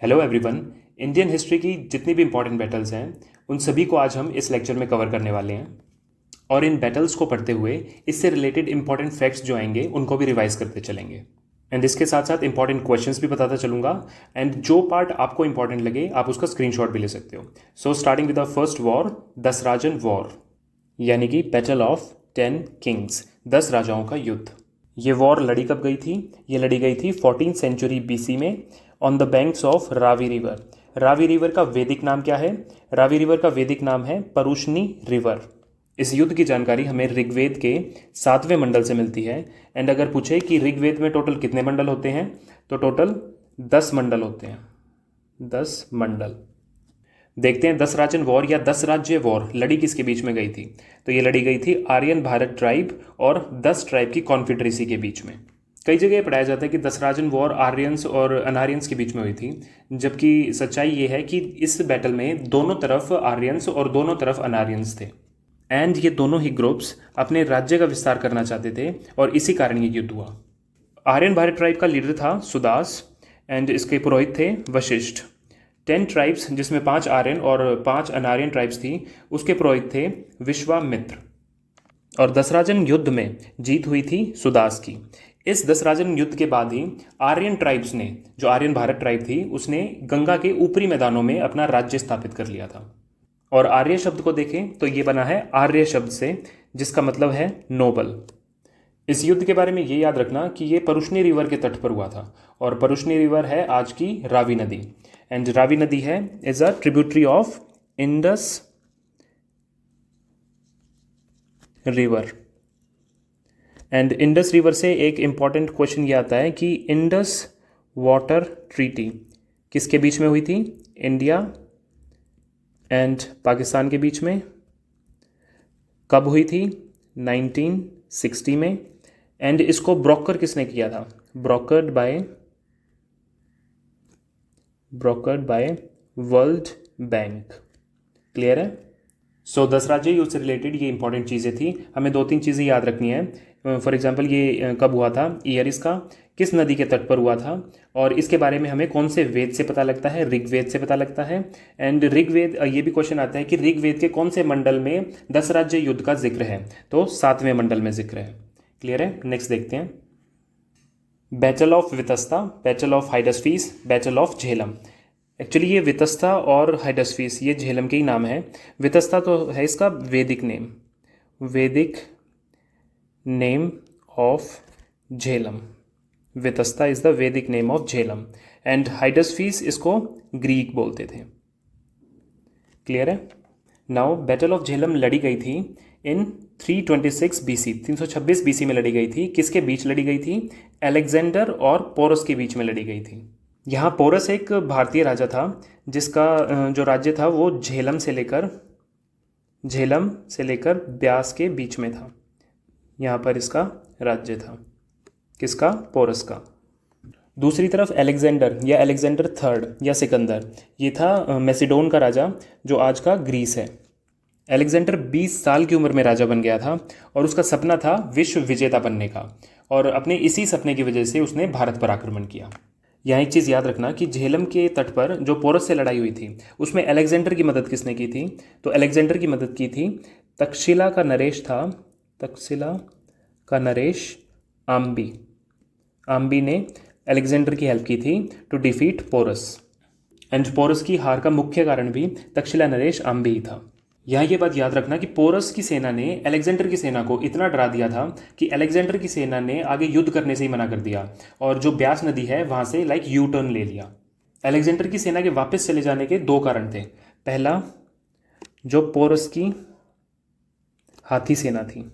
Hello everyone. Indian history की जितनी भी इंपॉर्टेंट बैटल्स हैं उन सभी को आज हम इस लेक्चर में कवर करने वाले हैं और इन बैटल्स को पढ़ते हुए इससे रिलेटेड इंपॉर्टेंट फैक्ट्स जो आएंगे उनको भी रिवाइज करते चलेंगे एंड इसके साथ साथ इंपॉर्टेंट क्वेश्चंस भी बताता चलूंगा एंड जो पार्ट आपको इंपॉर्टेंट लगे आप उसका स्क्रीनशॉट भी ले सकते हो। So starting with the first war, Dasarajna war, यानी कि बैटल ऑफ 10 किंग्स, 10 राजाओं का युद्ध। ये वॉर लड़ी कब गई थी? ये लड़ी गई थी 14th सेंचुरी बीसी में on the banks of Ravi river. Ravi river का वैदिक नाम क्या है? रावी रिवर का वैदिक नाम है परुष्णी रिवर। इस युद्ध की जानकारी हमें ऋग्वेद के 7वें मंडल से मिलती है एंड अगर पूछे कि ऋग्वेद में टोटल कितने मंडल होते हैं तो टोटल 10 मंडल होते हैं। 10 मंडल। देखते हैं दसराजन वॉर या दस राज्य वॉर लड़ी किसके बीच में गई थी? तो ये लड़ी गई थी आर्यन भारत ट्राइब और 10 ट्राइब की कॉन्फेडरेसी के बीच में। कई जगह पढ़ाया जाता है कि दसराजन वॉर आर्यंस और अनार्यंस के बीच में हुई थी, जबकि सच्चाई ये है कि इस बैटल में दोनों तरफ आर्यंस और दोनों तरफ अनार्यंस थे एंड ये दोनों ही ग्रुप्स अपने राज्य का विस्तार करना चाहते थे और इसी कारण ये युद्ध हुआ। आर्यन भारत ट्राइब का लीडर था सुदास एंड इसके पुरोहित थे वशिष्ठ। 10 ट्राइब्स जिसमें 5 आर्यन और 5 अनार्यन ट्राइब्स थी उसके पुरोहित थे विश्वामित्र। और दसराजन युद्ध में जीत हुई थी सुदास की। इस दसराजन युद्ध के बाद ही आर्यन ट्राइब्स ने, जो आर्यन भारत ट्राइब थी, उसने गंगा के ऊपरी मैदानों में अपना राज्य स्थापित कर लिया था। और आर्य शब्द को देखें तो ये बना है आर्य शब्द से, जिसका मतलब है नोबल। इस युद्ध के बारे में ये याद रखना कि ये परुष्णी रिवर के तट पर हुआ था और परुष्णी रिवर है आज की रावी नदी एंड रावी नदी है is a tributary of Indus river. And Indus river से एक इंपॉर्टेंट क्वेश्चन ये आता है कि इंडस वाटर ट्रीटी किसके बीच में हुई थी? इंडिया एंड पाकिस्तान के बीच में। कब हुई थी? 1960 में। एंड इसको ब्रोकर किसने किया था? Brokered by World Bank. Clear है? सो दसराज्य युद्ध से रिलेटेड ये इंपॉर्टेंट चीज़ें थी, हमें 2-3 चीज़ें याद रखनी है। फॉर एग्जांपल ये कब हुआ था, ईयर इसका, किस नदी के तट पर हुआ था और इसके बारे में हमें कौन से वेद से पता लगता है? ऋग्वेद से पता लगता है। एंड ऋग्वेद, ये भी क्वेश्चन आता है कि ऋग्वेद के कौन से मंडल में दसराज्य युद्ध का जिक्र है? तो 7वें मंडल में जिक्र है। क्लियर है? नेक्स्ट देखते हैं। Battle of Vitasta, battle of Hydaspes, battle of Jhelum. Actually ये वितस्ता और हाइडसफीस ये झेलम के ही नाम है। वितस्ता तो है इसका वैदिक name of Jhelum. Vitasta is the वैदिक नेम ऑफ झेलम एंड हाइडसफीस इसको ग्रीक बोलते थे। क्लियर है? नाउ बैटल ऑफ झेलम लड़ी गई थी इन 326 बीसी, 326 बीसी में लड़ी गई थी। किसके बीच लड़ी गई थी? अलेक्जेंडर और पोरस के बीच में लड़ी गई थी। यहाँ पोरस एक भारतीय राजा था जिसका जो राज्य था वो झेलम से लेकर ब्यास के बीच में था। यहाँ पर इसका राज्य था। किसका? पोरस का। दूसरी तरफ अलेक्जेंडर या अलेक्जेंडर थर्ड या सिकंदर, ये था मैसिडोन का राजा जो आज का ग्रीस है। अलेक्जेंडर 20 साल की उम्र में राजा बन गया था और उसका सपना था विश्व विजेता बनने का और अपने इसी सपने की वजह से उसने भारत पर आक्रमण किया। यहाँ एक चीज़ याद रखना कि झेलम के तट पर जो पोरस से लड़ाई हुई थी उसमें अलेक्जेंडर की मदद किसने की थी? तो अलेक्जेंडर की मदद की थी तक्षशिला का नरेश था, तक्षशिला का नरेश आम्बी ने अलेक्जेंडर की हेल्प की थी to defeat Porus and Porus की हार का मुख्य कारण भी तक्षशिला नरेश आम्बी ही था। यहाँ ये बात याद रखना कि पोरस की सेना ने अलेक्जेंडर की सेना को इतना डरा दिया था कि अलेक्जेंडर की सेना ने आगे युद्ध करने से ही मना कर दिया और जो ब्यास नदी है वहाँ से यू टर्न ले लिया। अलेक्जेंडर की सेना के वापस चले जाने के 2 कारण थे। पहला, जो पोरस की हाथी सेना थी,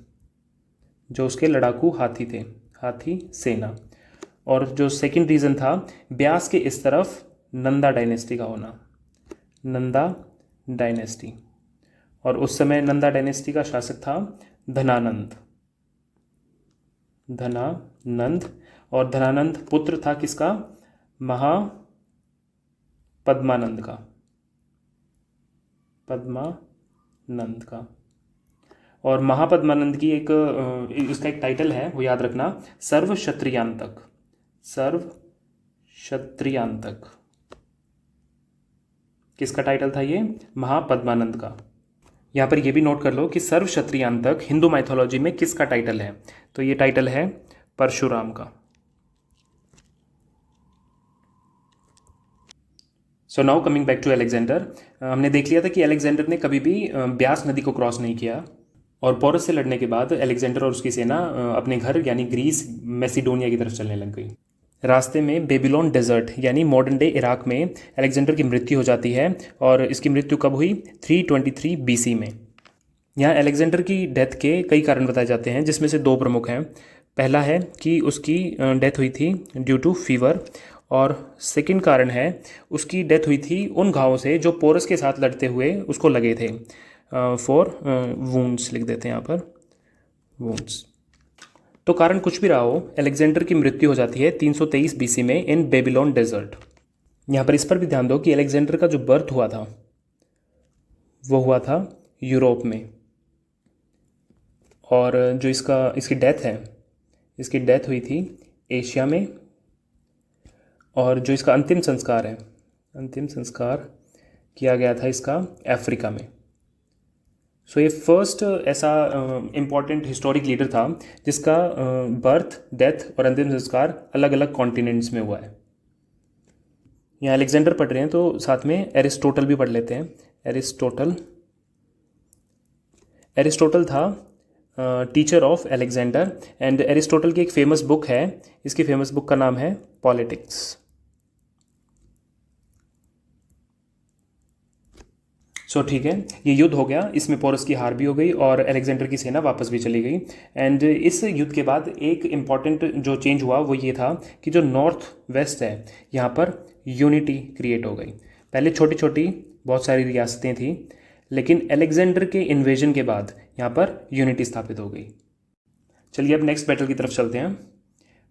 जो उसके लड़ाकू हाथी थे, हाथी सेना। और जो सेकंड रीज़न था ब्यास के इस तरफ नंदा डायनेस्टी का होना, नंदा डायनेस्टी। और उस समय नंदा डायनेस्टी का शासक था धनानंद। और धनानंद पुत्र था किसका? पद्मानंद का। और महापद्मानंद की उसका एक टाइटल है, वो याद रखना, सर्व क्षत्रियांतक। किसका टाइटल था ये? महापद्मानंद का। यहाँ पर ये भी नोट कर लो कि सर्व क्षत्रियान्तक हिंदू माइथोलॉजी में किसका टाइटल है? तो ये टाइटल है परशुराम का। So now coming back to Alexander, हमने देख लिया था कि अलेक्जेंडर ने कभी भी ब्यास नदी को क्रॉस नहीं किया, और पोरस से लड़ने के बाद अलेक्जेंडर और उसकी सेना अपने घर यानी ग्रीस मैसिडोनिया की तरफ चलने लग गई। रास्ते में बेबीलोन डेजर्ट यानी मॉडर्न डे इराक में अलेक्जेंडर की मृत्यु हो जाती है, और इसकी मृत्यु कब हुई? 323 BC में। यहाँ अलेक्जेंडर की डेथ के कई कारण बताए जाते हैं, जिसमें से दो प्रमुख हैं। पहला है कि उसकी डेथ हुई थी ड्यू टू फीवर, और सेकंड कारण है उसकी डेथ हुई थी उन घावों से जो पोरस के साथ लड़ते हुए उसको लगे थे। फॉर वुंड्स लिख देते हैं यहाँ पर, वुंड्स। तो कारण कुछ भी रहा हो, अलेक्जेंडर की मृत्यु हो जाती है 323 BC में इन बेबीलोन डेजर्ट। यहाँ पर इस पर भी ध्यान दो कि अलेक्जेंडर का जो बर्थ हुआ था वो हुआ था यूरोप में, और जो इसकी डेथ हुई थी एशिया में, और जो इसका अंतिम संस्कार किया गया था इसका अफ्रीका में। सो ये फर्स्ट ऐसा इम्पॉर्टेंट हिस्टोरिक लीडर था जिसका बर्थ, डेथ और अंतिम संस्कार अलग अलग कॉन्टिनेंट्स में हुआ है। यहाँ अलेक्जेंडर पढ़ रहे हैं तो साथ में एरिस्टोटल भी पढ़ लेते हैं। एरिस्टोटल था teacher of Alexander, and Aristotle की एक फेमस बुक है, इसकी फेमस बुक का नाम है पॉलिटिक्स। सो ठीक है, ये युद्ध हो गया, इसमें पोरस की हार भी हो गई और अलेक्जेंडर की सेना वापस भी चली गई। एंड इस युद्ध के बाद एक इम्पॉर्टेंट जो चेंज हुआ वो ये था कि जो नॉर्थ वेस्ट है यहाँ पर यूनिटी क्रिएट हो गई। पहले छोटी छोटी बहुत सारी रियासतें थी, लेकिन अलेक्जेंडर के इन्वेजन के बाद यहाँ पर यूनिटी स्थापित हो गई। चलिए अब नेक्स्ट बैटल की तरफ चलते हैं।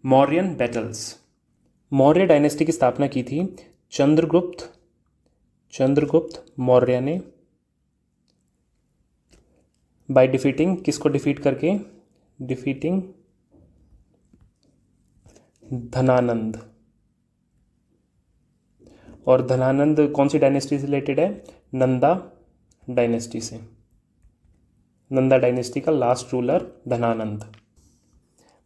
मौर्यन बैटल्स। मौर्य डायनेस्टी की स्थापना की थी चंद्रगुप्त मौर्य ने, बाय डिफीटिंग, किसको डिफीट करके? डिफीटिंग धनानंद। और धनानंद कौन सी डायनेस्टी से रिलेटेड है? नंदा डायनेस्टी से। नंदा डायनेस्टी का last ruler Dhanananda.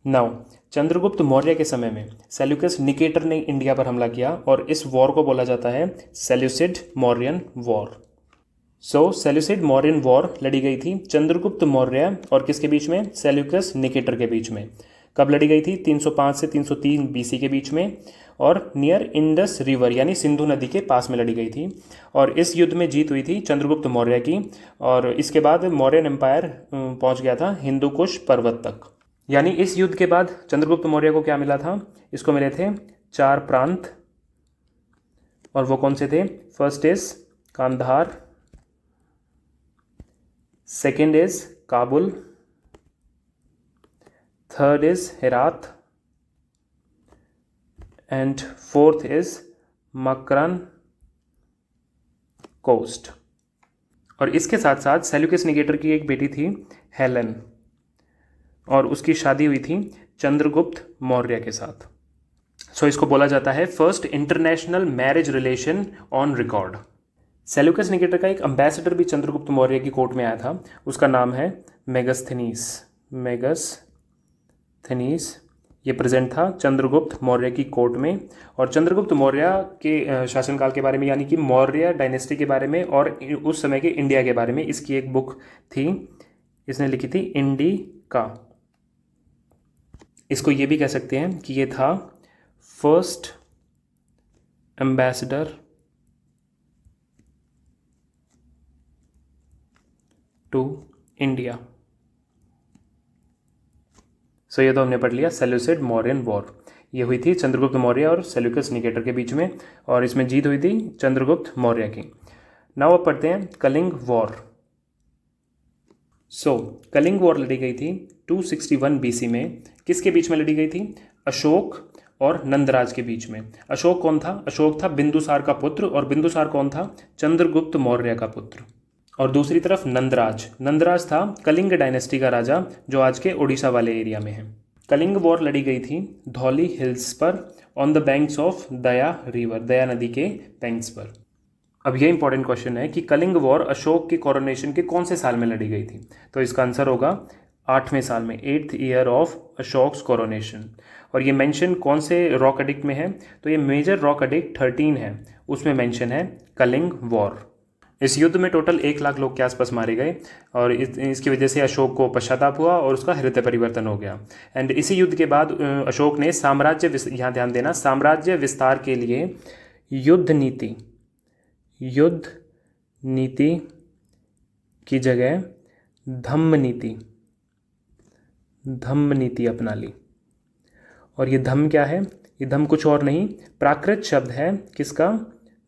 Now Chandragupta Maurya के समय में सेल्यूकस निकेटर ने इंडिया पर हमला किया, और इस वॉर को बोला जाता है सेल्यूसिड मौर्यन वॉर। सो सेल्यूसिड मौर्यन वॉर लड़ी गई थी चंद्रगुप्त मौर्य और किसके बीच में? सेल्यूकस निकेटर के बीच में। कब लड़ी गई थी? 305 से 303 BC के बीच में, और नियर इंडस रिवर यानी सिंधु नदी के पास में लड़ी गई थी। और इस युद्ध में जीत हुई थी चंद्रगुप्त मौर्य की, और इसके बाद मौर्यन एम्पायर पहुंच गया था हिंदू कुश पर्वत तक। यानी इस युद्ध के बाद चंद्रगुप्त मौर्य को क्या मिला था? इसको मिले थे 4 प्रांत, और वो कौन से थे? First is Kandahar, second is Kabul, third is Herat, and fourth is Makran coast. और इसके साथ साथ सेल्यूकस निकेटर की एक बेटी थी हेलेन, और उसकी शादी हुई थी चंद्रगुप्त मौर्य के साथ। सो इसको बोला जाता है first international marriage relation on record. Seleucus Nicator का एक एम्बेसडर भी चंद्रगुप्त मौर्य की कोर्ट में आया था, उसका नाम है मेगस्थनीस। ये प्रेजेंट था चंद्रगुप्त मौर्य की कोर्ट में, और चंद्रगुप्त मौर्य के शासनकाल के बारे में यानी कि मौर्य डायनेस्टी के बारे में और उस समय के इंडिया के बारे में इसकी एक बुक थी, इसने लिखी थी इंडिका। इसको ये भी कह सकते हैं कि ये था फर्स्ट एम्बेसडर टू इंडिया। सो ये तो हमने पढ़ लिया सेल्यूसिड मौर्यन वॉर। ये हुई थी चंद्रगुप्त मौर्य और सेल्यूकस निकेटर के बीच में, और इसमें जीत हुई थी चंद्रगुप्त मौर्य की। नाउ अब पढ़ते हैं कलिंग वॉर। सो कलिंग वॉर लड़ी गई थी 261 BC में। किसके बीच में लड़ी गई थी? अशोक और नंदराज के बीच में। अशोक कौन था? अशोक था बिंदुसार का पुत्र, और बिंदुसार कौन था? चंद्रगुप्त मौर्य का पुत्र। और दूसरी तरफ नंदराज था कलिंग डायनेस्टी का राजा, जो आज के ओडिशा वाले एरिया में है। कलिंग वॉर लड़ी गई थी धौली हिल्स पर, on the banks of Daya river, Daya नदी के बैंक्स पर। अब ये इंपॉर्टेंट क्वेश्चन है कि कलिंग वॉर अशोक की कोरोनेशन के कौन से साल में लड़ी गई थी? तो इसका आंसर होगा 8वें साल में, 8th year of Ashoks coronation. और ये मेंशन कौन से रॉक एडिक्ट में है? तो ये मेजर रॉक एडिक्ट 13 है, उसमें मेंशन है कलिंग वॉर। इस युद्ध में टोटल 1 लाख लोग के आसपास मारे गए और इसकी वजह से अशोक को पश्चाताप हुआ और उसका हृदय परिवर्तन हो गया। एंड इसी युद्ध के बाद अशोक ने यहाँ ध्यान देना, साम्राज्य विस्तार के लिए युद्ध नीति की जगह धम्म नीति अपना ली। और ये धम्म क्या है? ये धम्म कुछ और नहीं, प्राकृत शब्द है किसका?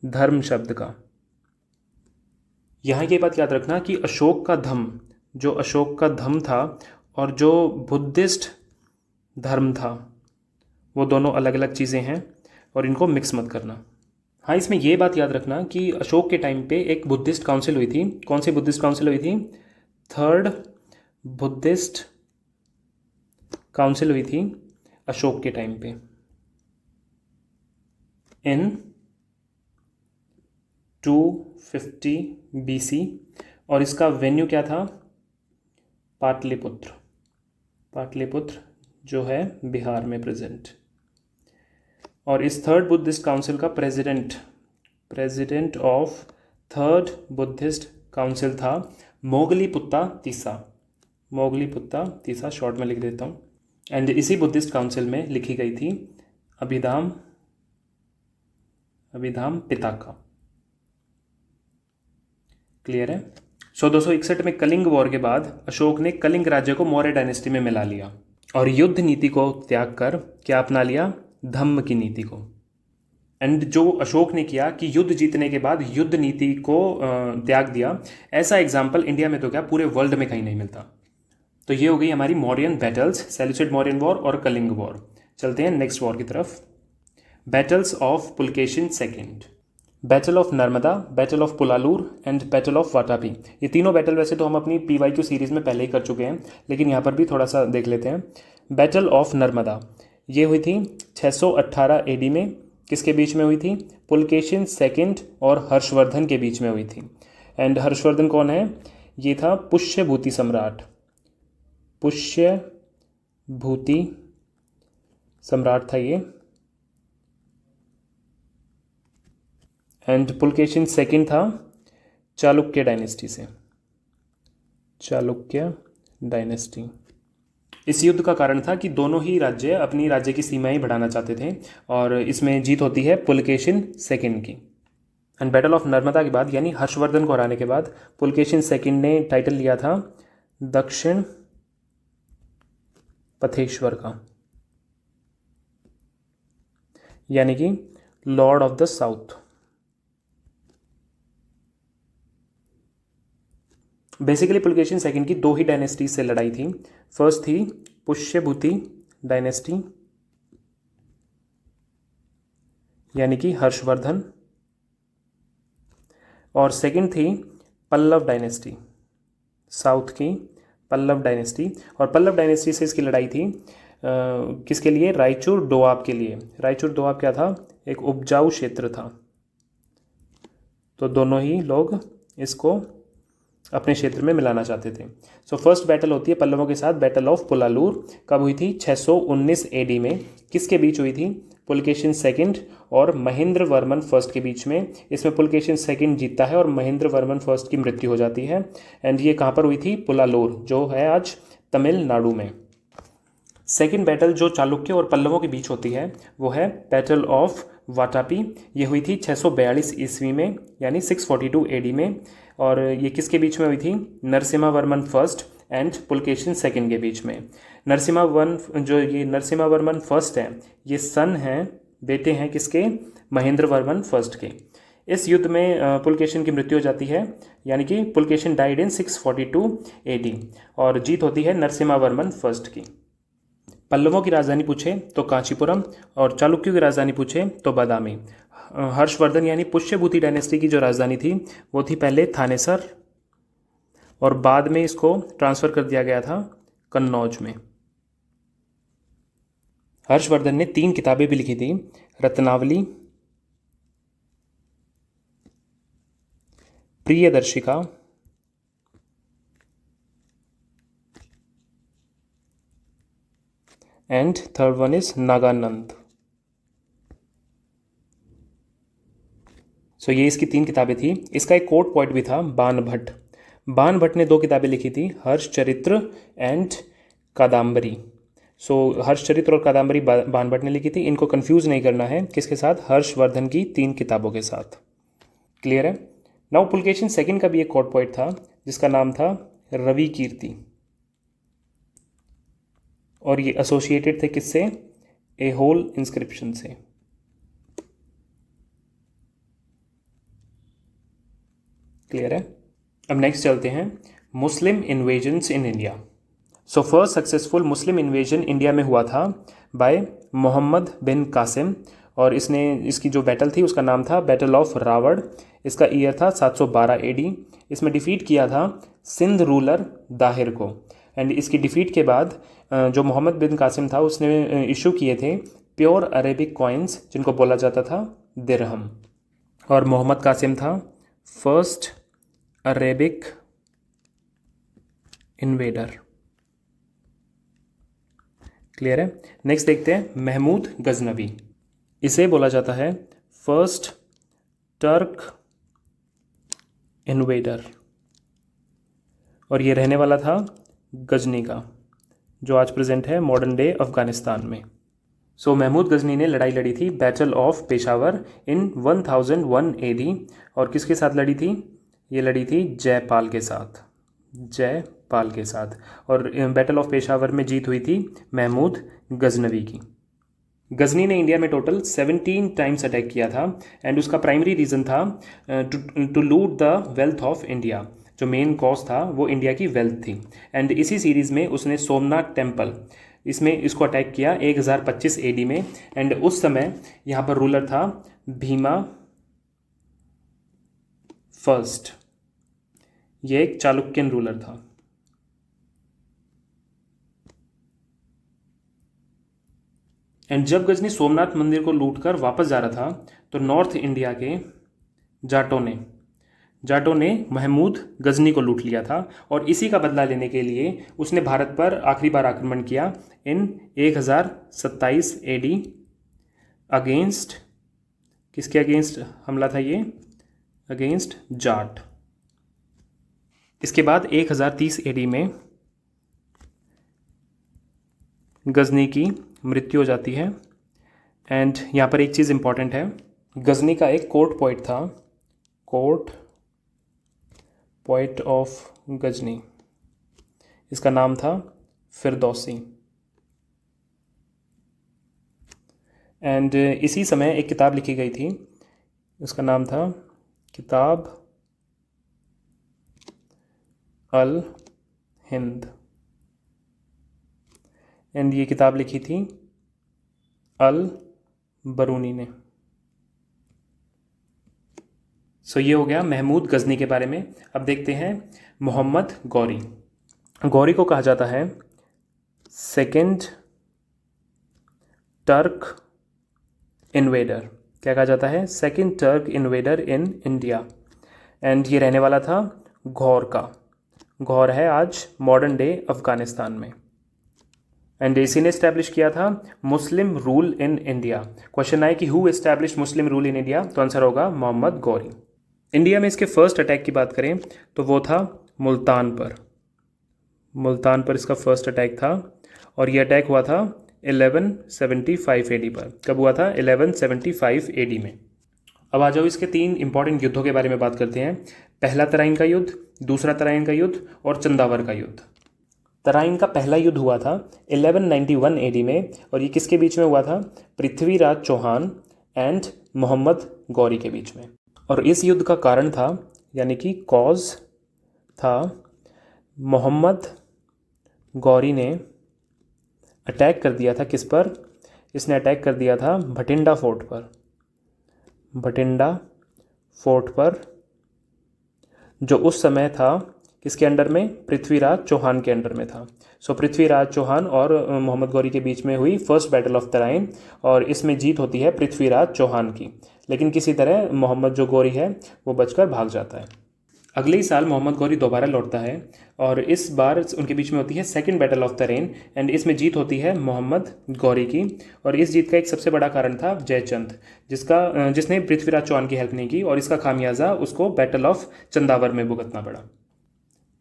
धर्म शब्द का। यहाँ ये बात याद रखना कि अशोक का धम्म था और जो बुद्धिस्ट धर्म था वो दोनों अलग अलग चीज़ें हैं और इनको मिक्स मत करना। हाँ, इसमें ये बात याद रखना कि अशोक के टाइम पे एक बुद्धिस्ट काउंसिल हुई थी। कौन सी बुद्धिस्ट काउंसिल हुई थी? 3rd बुद्धिस्ट काउंसिल हुई थी अशोक के टाइम पे इन 250 BC। और इसका वेन्यू क्या था? पाटलिपुत्र जो है बिहार में प्रेजेंट। और इस 3rd बुद्धिस्ट काउंसिल का president of 3rd Buddhist council था मोगलीपुत्ता तीसा, शॉर्ट में लिख देता हूँ। एंड इसी बुद्धिस्ट काउंसिल में लिखी गई थी अभिधाम पिताका। क्लियर है? 261 में कलिंग वॉर के बाद अशोक ने कलिंग राज्य को मौर्य डायनेस्टी में मिला लिया और युद्ध नीति को त्याग कर क्या अपना लिया? धम्म की नीति को। एंड जो अशोक ने किया कि युद्ध जीतने के बाद युद्ध नीति को त्याग दिया, ऐसा एग्जाम्पल इंडिया में तो क्या पूरे वर्ल्ड में कहीं नहीं मिलता। तो ये हो गई हमारी Mauryan battles, Seleucid Mauryan war और कलिंग वॉर। चलते हैं नेक्स्ट वॉर की तरफ। Battles of Pulakeshin second, battle of Narmada, battle of Pullalur and battle of Vatapi. ये तीनों बैटल वैसे तो हम अपनी PYQ सीरीज़ में पहले ही कर चुके हैं, लेकिन यहाँ पर भी थोड़ा सा देख लेते हैं। बैटल ऑफ नर्मदा ये हुई थी 618 AD में। किसके बीच में हुई थी? पुलकेशिन सेकंड और हर्षवर्धन के बीच में हुई थी। एंड हर्षवर्धन कौन है? ये था पुष्यभूति सम्राट था ये। एंड पुलकेशिन सेकंड था चालुक्य डायनेस्टी। इस युद्ध का कारण था कि दोनों ही राज्य अपनी राज्य की सीमाएं बढ़ाना चाहते थे और इसमें जीत होती है पुलकेशिन सेकंड की। एंड बैटल ऑफ नर्मदा के बाद, यानी हर्षवर्धन को हराने के बाद, पुलकेशिन सेकंड ने टाइटल लिया था दक्षिण पथेश्वर का, यानी कि Lord of the south. Basically Pulakeshin second की 2 ही डायनेस्टीज से लड़ाई थी। फर्स्ट थी पुष्यभूति डायनेस्टी, यानी कि हर्षवर्धन, और सेकंड थी पल्लव डायनेस्टी, साउथ की पल्लव डायनेस्टी। और पल्लव डायनेस्टी से इसकी लड़ाई थी किसके लिए? रायचूर दोआब के लिए। रायचूर दोआब क्या था? एक उपजाऊ क्षेत्र था। तो दोनों ही लोग इसको अपने क्षेत्र में मिलाना चाहते थे। सो फर्स्ट बैटल होती है पल्लवों के साथ, बैटल ऑफ पुलालूर। कब हुई थी? 619 AD में। किसके बीच हुई थी? पुलकेशिन सेकंड और महेंद्र वर्मन फर्स्ट के बीच में। इसमें पुलकेशिन सेकंड जीतता है और महेंद्र वर्मन फर्स्ट की मृत्यु हो जाती है। एंड ये कहाँ पर हुई थी? पुलालूर, जो है आज तमिलनाडु में। सेकंड बैटल जो चालुक्य और पल्लवों के बीच होती है वो है बैटल ऑफ वाटापी। ये हुई थी 642 ईस्वी में, यानी 642 AD में। और ये किसके बीच में हुई थी? Narasimha Varman first and Pulakeshin second के बीच में। नरसिम्हा वर्मन फर्स्ट है, ये सन हैं, बेटे हैं किसके? महेंद्र वर्मन फर्स्ट के। इस युद्ध में पुलकेशिन की मृत्यु हो जाती है, यानी कि पुलकेशिन डाइड इन 642 AD और जीत होती है नरसिम्हा वर्मन फर्स्ट की। पल्लवों की राजधानी पूछे तो कांचीपुरम और चालुक्यों की राजधानी पूछे तो बादामी। हर्षवर्धन यानी पुष्यभूति डायनेस्टी की जो राजधानी थी वो थी पहले थानेसर और बाद में इसको ट्रांसफ़र कर दिया गया था कन्नौज में। हर्षवर्धन ने 3 किताबें भी लिखी थी, Ratnavali, Priyadarshika, and third one is Nagananda. So ये इसकी 3 किताबें थी। इसका एक कोर्ट पोइट भी था, बाण भट्ट। बाण भट्ट ने 2 किताबें लिखी थी, हर्षचरित्र एंड कादम्बरी। सो हर्षचरित्र और कादम्बरी बाण भट्ट ने लिखी थी। इनको कंफ्यूज नहीं करना है किसके साथ, हर्षवर्धन की 3 किताबों के साथ। क्लियर है। नाउ पुलकेशिन सेकंड का भी एक कोर्ट पोइट था जिसका नाम था रवि कीर्ति, और ये एसोसिएटेड थे किससे, ए होल इंस्क्रिप्शन से। क्लियर है। अब नेक्स्ट चलते हैं, Muslim invasions in India. So first successful Muslim invasion India में हुआ था बाय मोहम्मद बिन कासिम, और इसकी जो बैटल थी उसका नाम था बैटल ऑफ रावड़। इसका ईयर था 712 एडी। इसमें डिफीट किया था सिंध रूलर दाहिर को। एंड इसकी डिफीट के बाद जो मोहम्मद बिन कासिम था उसने इशू किए थे प्योर अरेबिक कॉइन्स जिनको बोला जाता था दिरहम, और मोहम्मद कासिम था फर्स्ट अरेबिक इन्वेडर। क्लियर है। नेक्स्ट देखते हैं महमूद गजनवी। इसे बोला जाता है फर्स्ट टर्क इन्वेडर, और ये रहने वाला था गजनी का, जो आज प्रेजेंट है मॉडर्न डे अफगानिस्तान में। सो महमूद गजनी ने लड़ाई लड़ी थी battle of Peshawar in 1001 AD, और किसके साथ लड़ी थी, ये लड़ी थी जयपाल के साथ, जयपाल के साथ। और बैटल ऑफ पेशावर में जीत हुई थी महमूद गजनवी की। गजनी ने इंडिया में टोटल 17 टाइम्स अटैक किया था, एंड उसका प्राइमरी रीज़न था to loot the wealth of India. जो मेन कॉज था वो इंडिया की वेल्थ थी। एंड इसी सीरीज़ में उसने सोमनाथ टेम्पल इसको अटैक किया 1025 एडी में। एंड उस समय यहाँ पर रूलर था भीमा फर्स्ट, ये एक चालुक्यन रूलर था। एंड जब गजनी सोमनाथ मंदिर को लूटकर वापस जा रहा था तो नॉर्थ इंडिया के जाटों ने महमूद गजनी को लूट लिया था, और इसी का बदला लेने के लिए उसने भारत पर आखिरी बार आक्रमण किया इन 1027 एडी अगेंस्ट, किसके अगेंस्ट हमला था ये, अगेंस्ट जाट। इसके बाद 1030 एडी में गजनी की मृत्यु हो जाती है। एंड यहाँ पर एक चीज़ इंपॉर्टेंट है, गजनी का एक कोर्ट पोइट था, कोर्ट पोइट ऑफ गजनी, इसका नाम था फिरदौसी। एंड इसी समय एक किताब लिखी गई थी, उसका नाम था किताब अल हिंद, एंड ये किताब लिखी थी अल बरूनी ने। सो ये हो गया महमूद गजनी के बारे में। अब देखते हैं मोहम्मद गौरी। गौरी को कहा जाता है सेकेंड टर्क इन्वेडर। क्या कहा जाता है, second Turk invader in India. And ये रहने वाला था घौर का, घौर है आज मॉडर्न डे अफगानिस्तान में। एंड इसी ने इस्टेब्लिश किया था मुस्लिम रूल इन इंडिया। क्वेश्चन आए कि who establish Muslim rule in India, तो आंसर होगा मोहम्मद गौरी। इंडिया में इसके फर्स्ट अटैक की बात करें तो वो था मुल्तान पर, मुल्तान पर इसका फर्स्ट अटैक था, और ये अटैक हुआ था 1175 एडी पर। कब हुआ था, 1175 एडी में। अब आ जाओ इसके 3 इंपॉर्टेंट युद्धों के बारे में बात करते हैं। पहला तराइन का युद्ध, दूसरा तराइन का युद्ध और चंदावर का युद्ध। तराइन का पहला युद्ध हुआ था 1191 एडी में, और ये किसके बीच में हुआ था, पृथ्वीराज चौहान एंड मोहम्मद गौरी के बीच में। और इस युद्ध का कारण था, यानी कि कॉज था, मोहम्मद गौरी ने अटैक कर दिया था किस पर, इसने अटैक कर दिया था भटिंडा फोर्ट पर, भटिंडा फोर्ट पर, जो उस समय था किसके अंडर में, पृथ्वीराज चौहान के अंडर में था। सो पृथ्वीराज चौहान और मोहम्मद गौरी के बीच में हुई फर्स्ट बैटल ऑफ तराइन, और इसमें जीत होती है पृथ्वीराज चौहान की। लेकिन किसी तरह मोहम्मद जो गौरी है वो बचकर भाग जाता है। अगले ही साल मोहम्मद गौरी दोबारा लौटता है और इस बार उनके बीच में होती है सेकंड बैटल ऑफ तरेन एंड इसमें जीत होती है मोहम्मद गौरी की। और इस जीत का एक सबसे बड़ा कारण था जयचंद, जिसने पृथ्वीराज चौहान की हेल्प नहीं की और इसका खामियाजा उसको बैटल ऑफ चंदावर में भुगतना पड़ा।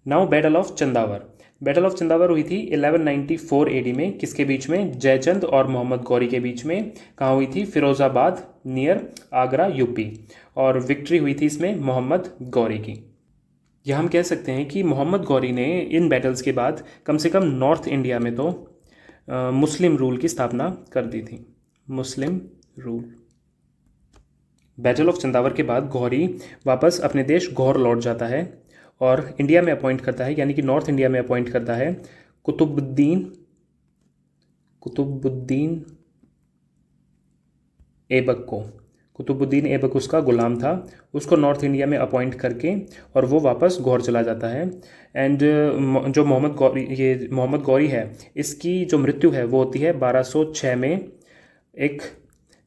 Now battle of Chandawar. Battle of Chandawar हुई थी 1194 एडी में। किसके बीच में? जयचंद और मोहम्मद गौरी के बीच में। कहाँ हुई थी? Firozabad near Agra UP. और विक्ट्री हुई थी इसमें मोहम्मद गौरी की। यह हम कह सकते हैं कि मोहम्मद गौरी ने इन बैटल्स के बाद कम से कम नॉर्थ इंडिया में तो मुस्लिम रूल की स्थापना कर दी थी। Muslim rule. Battle of Chandawar के बाद गौरी वापस अपने देश गौर लौट जाता है और इंडिया में अपॉइंट करता है, यानी कि नॉर्थ इंडिया में अपॉइंट करता है कुतुबुद्दीन ऐबक को। कुतुबुद्दीन ऐबक उसका गुलाम था, उसको नॉर्थ इंडिया में अपॉइंट करके और वो वापस गौर चला जाता है। एंड जो मोहम्मद गौरी है, इसकी जो मृत्यु है वो होती है 1206 में। एक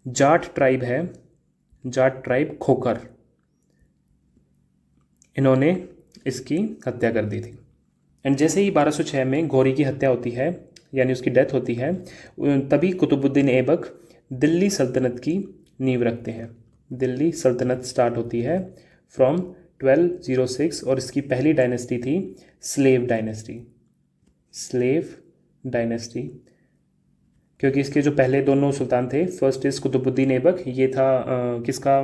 जाट ट्राइब है, जाट ट्राइब खोकर, इन्होंने इसकी हत्या कर दी थी। एंड जैसे ही 1206 में गौरी की हत्या होती है, यानी उसकी डेथ होती है, तभी कुतुबुद्दीन ऐबक दिल्ली सल्तनत की नींव रखते हैं। दिल्ली सल्तनत स्टार्ट होती है फ्रॉम 1206 और इसकी पहली डायनेस्टी थी स्लेव डायनेस्टी। स्लेव डायनेस्टी, क्योंकि इसके जो पहले दोनों सुल्तान थे, फर्स्ट इज कुतुबुद्दीन ऐबक, ये था किसका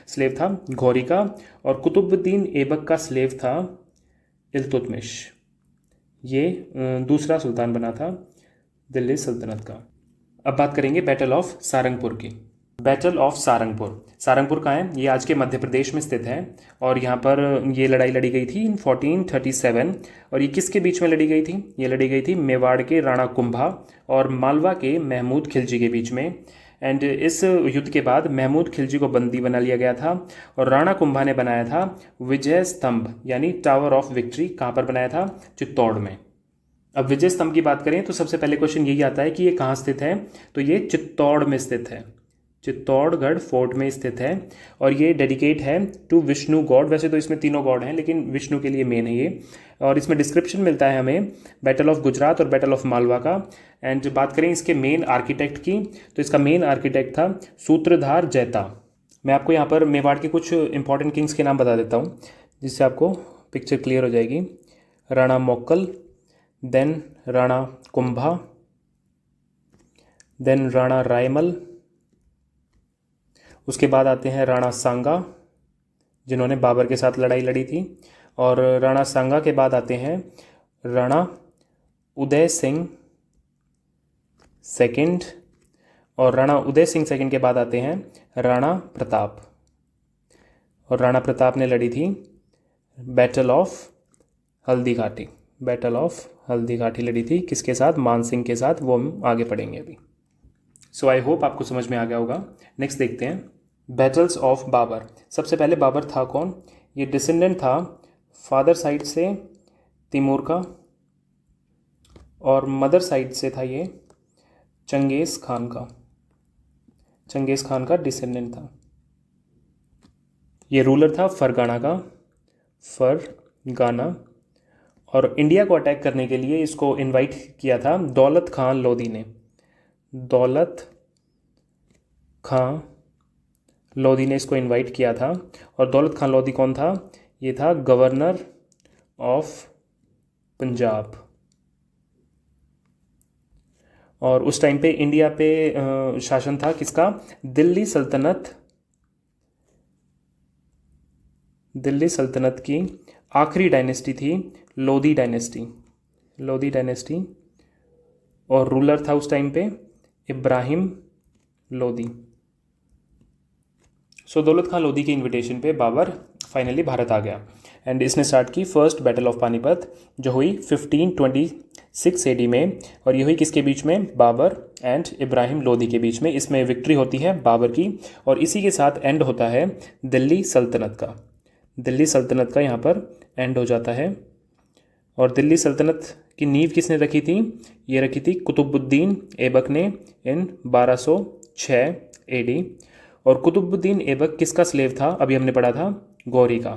स्लेव था? गौरी का। और कुतुबुद्दीन ऐबक का स्लेव था इल्तुतमिश, ये दूसरा सुल्तान बना था दिल्ली सल्तनत का। अब बात करेंगे बैटल ऑफ सारंगपुर की। Battle of Sarangpur. सारंगपुर कहाँ है? ये आज के मध्य प्रदेश में स्थित है और यहाँ पर ये लड़ाई लड़ी गई थी इन 1437। और ये किसके बीच में लड़ी गई थी? ये लड़ी गई थी मेवाड़ के राणा कुंभा और मालवा के महमूद खिलजी के बीच में। एंड इस युद्ध के बाद महमूद खिलजी को बंदी बना लिया गया था और राणा कुंभा ने बनाया था विजय स्तंभ, यानी टावर ऑफ विक्ट्री। कहाँ पर बनाया था? चित्तौड़ में। अब विजय स्तंभ की बात करें तो सबसे पहले क्वेश्चन यही आता है कि ये कहाँ स्थित है? तो ये चित्तौड़ में स्थित है, चित्तौड़गढ़ फोर्ट में स्थित है। और ये डेडिकेट है टू विष्णु गॉड। वैसे तो इसमें तीनों गॉड हैं, लेकिन विष्णु के लिए मेन है ये। और इसमें डिस्क्रिप्शन मिलता है हमें बैटल ऑफ गुजरात और बैटल ऑफ मालवा का। एंड जब बात करें इसके मेन आर्किटेक्ट की, तो इसका मेन आर्किटेक्ट था सूत्रधार जैता। मैं आपको यहाँ पर मेवाड़ के कुछ इंपॉर्टेंट किंग्स के नाम बता देता हूँ, जिससे आपको पिक्चर क्लियर हो जाएगी। राणा मोक्कल, देन राणा कुंभा, देन राणा रायमल, उसके बाद आते हैं राणा सांगा, जिन्होंने बाबर के साथ लड़ाई लड़ी थी। और राणा सांगा के बाद आते हैं राणा उदय सिंह सेकंड, और राणा उदय सिंह सेकंड के बाद आते हैं राणा प्रताप। और राणा प्रताप ने लड़ी थी battle of Haldi Ghati. Battle of Haldi Ghati लड़ी थी किसके साथ? मान सिंह के साथ। वो हम आगे पढ़ेंगे अभी। सो आई होप आपको समझ में आ गया होगा। नेक्स्ट देखते हैं बैटल्स ऑफ बाबर। सबसे पहले बाबर था कौन? ये डिसेंडेंट था फादर साइड से तिमूर का और मदर साइड से था ये चंगेज़ खान का। चंगेज़ खान का डिसेंडेंट था। ये रूलर था फरगाना का, फरगाना। और इंडिया को अटैक करने के लिए इसको इनवाइट किया था दौलत खान लोधी ने। दौलत खां लोधी ने इसको इनवाइट किया था। और दौलत खान लोधी कौन था? ये था गवर्नर ऑफ पंजाब। और उस टाइम पे इंडिया पे शासन था किसका? दिल्ली सल्तनत। दिल्ली सल्तनत की आखिरी डायनेस्टी थी लोधी डायनेस्टी। लोधी डायनेस्टी। और रूलर था उस टाइम पे इब्राहिम लोधी। सो दौलत खान लोधी के इनविटेशन पे बाबर फाइनली भारत आ गया एंड इसने स्टार्ट की फर्स्ट बैटल ऑफ पानीपत, जो हुई 1526 एडी में। और ये हुई किसके बीच में? बाबर एंड इब्राहिम लोधी के बीच में। इसमें विक्ट्री होती है बाबर की और इसी के साथ एंड होता है दिल्ली सल्तनत का। दिल्ली सल्तनत का यहाँ पर एंड हो जाता है। और दिल्ली सल्तनत की नींव किसने रखी थी? ये रखी थी कुतुबुद्दीन ऐबक ने इन 1206 एडी। और कुतुबुद्दीन ऐबक किसका स्लेव था? अभी हमने पढ़ा था गौरी का।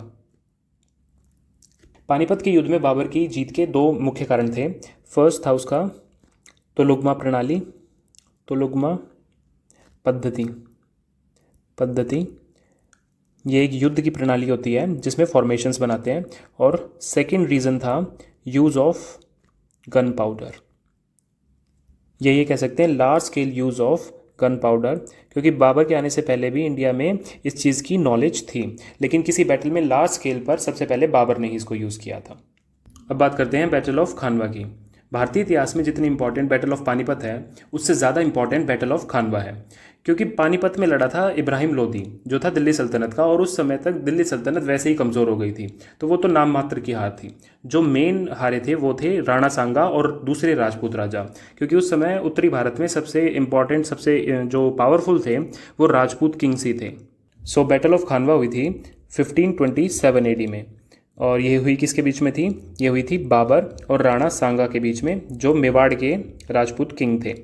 पानीपत के युद्ध में बाबर की जीत के दो मुख्य कारण थे। फर्स्ट था उसका तुलुगमा प्रणाली, तुलुगमा पद्धति ये एक युद्ध की प्रणाली होती है जिसमें फॉर्मेशंस बनाते हैं। और सेकंड रीज़न था यूज़ ऑफ गन पाउडर, ये कह सकते हैं large scale use of gun powder, क्योंकि बाबर के आने से पहले भी इंडिया में इस चीज़ की नॉलेज थी, लेकिन किसी बैटल में लार्ज स्केल पर सबसे पहले बाबर ने ही इसको यूज़ किया था। अब बात करते हैं बैटल ऑफ खानवा की। भारतीय इतिहास में जितनी इंपॉर्टेंट बैटल ऑफ पानीपत है उससे ज़्यादा इंपॉर्टेंट बैटल ऑफ खानवा है, क्योंकि पानीपत में लड़ा था इब्राहिम लोदी जो था दिल्ली सल्तनत का, और उस समय तक दिल्ली सल्तनत वैसे ही कमज़ोर हो गई थी, तो वो तो नाम मात्र की हार थी। जो मेन हारे थे वो थे राणा सांगा और दूसरे राजपूत राजा, क्योंकि उस समय उत्तरी भारत में सबसे इंपॉर्टेंट, सबसे जो पावरफुल थे वो राजपूत किंग्स ही थे। सो बैटल ऑफ खानवा हुई थी 1527 AD में, और ये हुई किसके बीच में थी? ये हुई थी बाबर और राणा सांगा के बीच में, जो मेवाड़ के राजपूत किंग थे।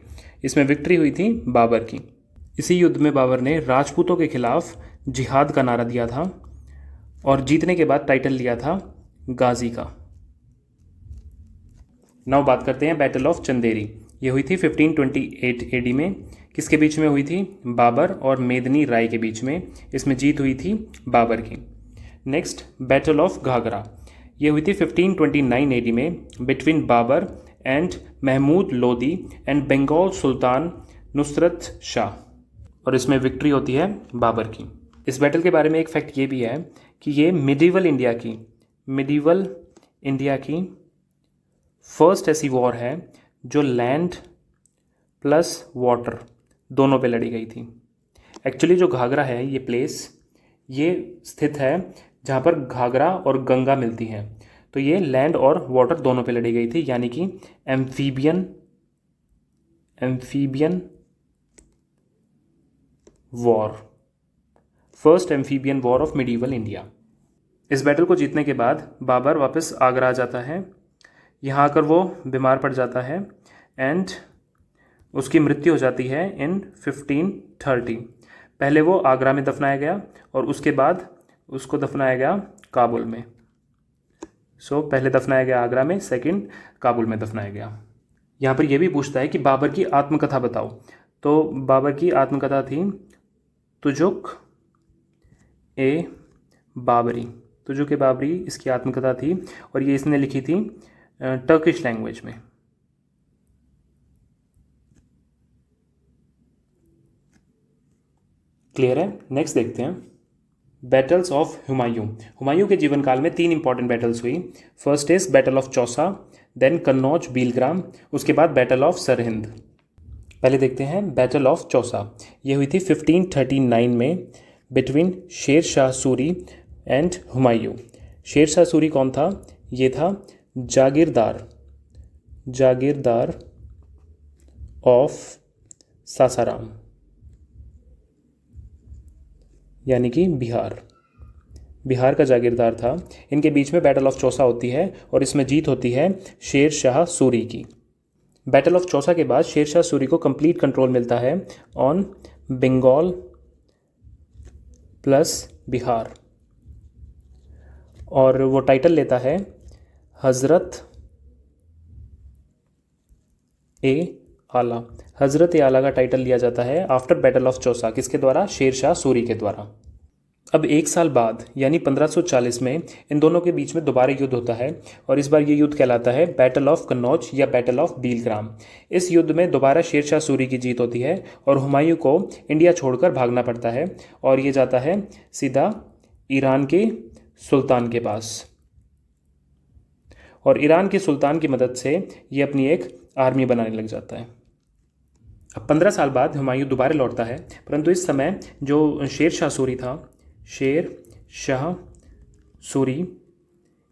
इसमें विक्ट्री हुई थी बाबर की। इसी युद्ध में बाबर ने राजपूतों के खिलाफ जिहाद का नारा दिया था और जीतने के बाद टाइटल लिया था गाजी का। नाउ बात करते हैं बैटल ऑफ चंदेरी। ये हुई थी 1528 AD में। किसके बीच में हुई थी? बाबर और मेदनी राय के बीच में। इसमें जीत हुई थी बाबर की। नेक्स्ट बैटल ऑफ घाघरा, ये हुई थी 1529 AD में between Babur and Mahmud Lodi and Bengal sultan Nusrat Shah, और इसमें विक्ट्री होती है बाबर की। इस बैटल के बारे में एक फैक्ट ये भी है कि ये मिडीवल इंडिया की फर्स्ट ऐसी वॉर है जो लैंड प्लस वाटर दोनों पे लड़ी गई थी। एक्चुअली जो घाघरा है ये प्लेस ये स्थित है जहाँ पर घाघरा और गंगा मिलती हैं, तो ये लैंड और वाटर दोनों पे लड़ी गई थी, यानी कि amphibian war, first amphibian war of medieval India. इस बैटल को जीतने के बाद बाबर वापस आगरा आ जाता है। यहाँ आकर वो बीमार पड़ जाता है एंड उसकी मृत्यु हो जाती है इन 1530। पहले वो आगरा में दफनाया गया और उसके बाद उसको दफनाया गया काबुल में। पहले दफनाया गया आगरा में, सेकंड काबुल में दफनाया गया। यहाँ पर यह भी पूछता है कि बाबर की आत्मकथा बताओ, तो बाबर की आत्मकथा थी तुजुक ए बाबरी इसकी आत्मकथा थी, और ये इसने लिखी थी टर्किश लैंग्वेज में। क्लियर है? नेक्स्ट देखते हैं बैटल्स ऑफ हुमायूं के जीवन काल में 3 इंपॉर्टेंट बैटल्स हुई। First is battle of Chausa, then Kannauj Bilgram, उसके बाद बैटल ऑफ सरहिंद। पहले देखते हैं बैटल ऑफ चौसा। ये हुई थी 1539 में बिटवीन शेर शाह सूरी एंड हुमायूं। शेर शाह सूरी कौन था? ये था जागीरदार ऑफ सासाराम, यानी कि बिहार का जागीरदार था। इनके बीच में बैटल ऑफ चौसा होती है और इसमें जीत होती है शेर शाह सूरी की। बैटल ऑफ चौसा के बाद शेर शाह सूरी को कंप्लीट कंट्रोल मिलता है ऑन बंगाल प्लस बिहार, और वो टाइटल लेता है हज़रत ए आला। हज़रत ए आला का टाइटल लिया जाता है आफ्टर बैटल ऑफ चौसा। किसके द्वारा? शेर शाह सूरी के द्वारा। अब 1 साल बाद यानी 1540 में इन दोनों के बीच में दोबारा युद्ध होता है, और इस बार ये युद्ध कहलाता है बैटल ऑफ कन्नौज या बैटल ऑफ बीलग्राम। इस युद्ध में दोबारा शेर शाह सूरी की जीत होती है और हुमायूं को इंडिया छोड़कर भागना पड़ता है, और ये जाता है सीधा ईरान के सुल्तान के पास, और ईरान के सुल्तान की मदद से ये अपनी एक आर्मी बनाने लग जाता है। अब 15 साल बाद हुमायूं दोबारा लौटता है, परंतु इस समय जो शेर शाह सूरी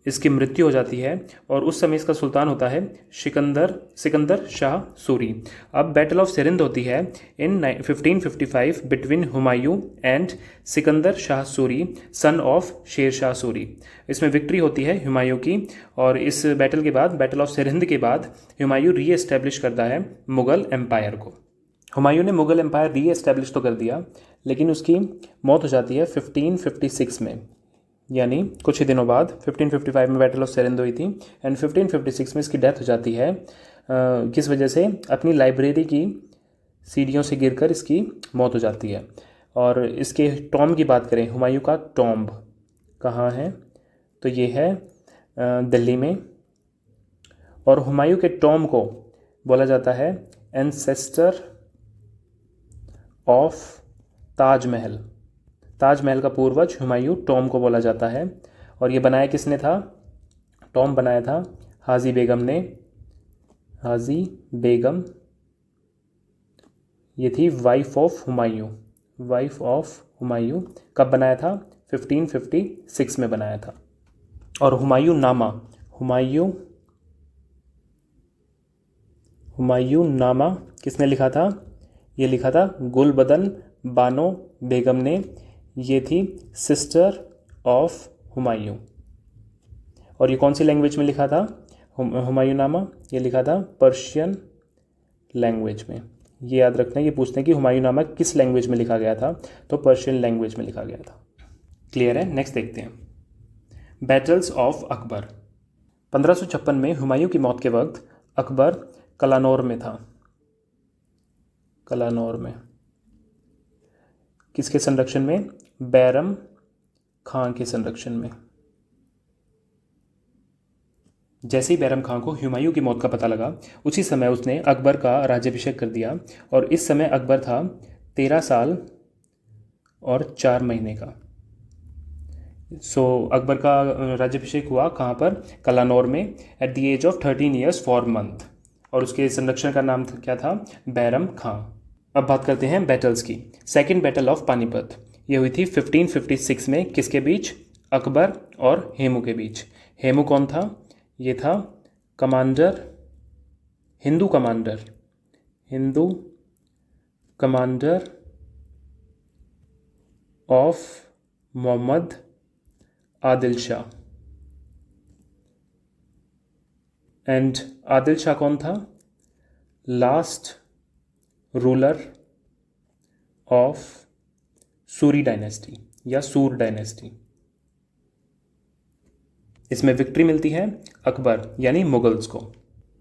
इसकी मृत्यु हो जाती है, और उस समय इसका सुल्तान होता है सिकंदर शाह सूरी। अब बैटल ऑफ सिरिंद होती है इन 1555 between Humayun and Sikandar Shah Suri son of Sher Shah Suri. इसमें विक्ट्री होती है हुमायूं की, और इस बैटल के बाद, बैटल ऑफ सिरिंद के बाद, हुमायूं री एस्टेब्लिश करता है मुग़ल एम्पायर को। हुमायूं ने मुग़ल एम्पायर री एस्टेब्लिश तो कर दिया, लेकिन उसकी मौत हो जाती है 1556 में। यानी कुछ ही दिनों बाद 1555 में बैटल ऑफ सेरेंदो हुई थी एंड 1556 में इसकी डेथ हो जाती है। किस वजह से? अपनी लाइब्रेरी की सीढ़ियों से गिरकर इसकी मौत हो जाती है। और इसके टॉम्ब की बात करें, हुमायूं का टॉम्ब कहाँ है? तो ये है दिल्ली में। और हुमायूं के टॉम्ब को बोला जाता है एंसेस्टर ऑफ ताजमहल। ताजमहल का पूर्वज हुमायूं टॉम्ब को बोला जाता है। और ये बनाया किसने था? टॉम्ब बनाया था हाजी बेगम ने। हाजी बेगम, ये थी wife of Humayun. Wife of Humayun कब बनाया था? 1556 में बनाया था। और हुमायूं नामा, हुमायूं नामा किसने लिखा था? ये लिखा था गुलबदन बानो बेगम ने। ये थी सिस्टर ऑफ हुमायूं। और ये कौन सी लैंग्वेज में लिखा था हुमायूं नामा? ये लिखा था पर्शियन लैंग्वेज में। ये याद रखना, ये पूछते हैं कि हुमायूं नामा किस लैंग्वेज में लिखा गया था, तो पर्शियन लैंग्वेज में लिखा गया था। क्लियर है? नेक्स्ट देखते हैं बैटल्स ऑफ अकबर। 1556 में हुमायूं की मौत के वक्त अकबर कलानौर में था। कलानौर में किसके संरक्षण में? बैरम खां के संरक्षण में। जैसे ही बैरम खां को हुमायूं की मौत का पता लगा, उसी समय उसने अकबर का राज्याभिषेक कर दिया। और इस समय अकबर था 13 साल और 4 महीने का। अकबर का राज्याभिषेक हुआ कहाँ पर? कलानौर में, at the age of 13 years 4 month. और उसके संरक्षण का नाम क्या था? बैरम खां। अब बात करते हैं बैटल्स की। सेकेंड बैटल ऑफ पानीपत, ये हुई थी 1556 में। किसके बीच? अकबर और हेमू के बीच। हेमू कौन था? ये था commander, Hindu commander of Mohammad Adil Shah. And Adil Shah कौन था? Last ruler of Suri dynasty या सूर डायनेस्टी। इसमें विक्ट्री मिलती है अकबर यानी मुगल्स को।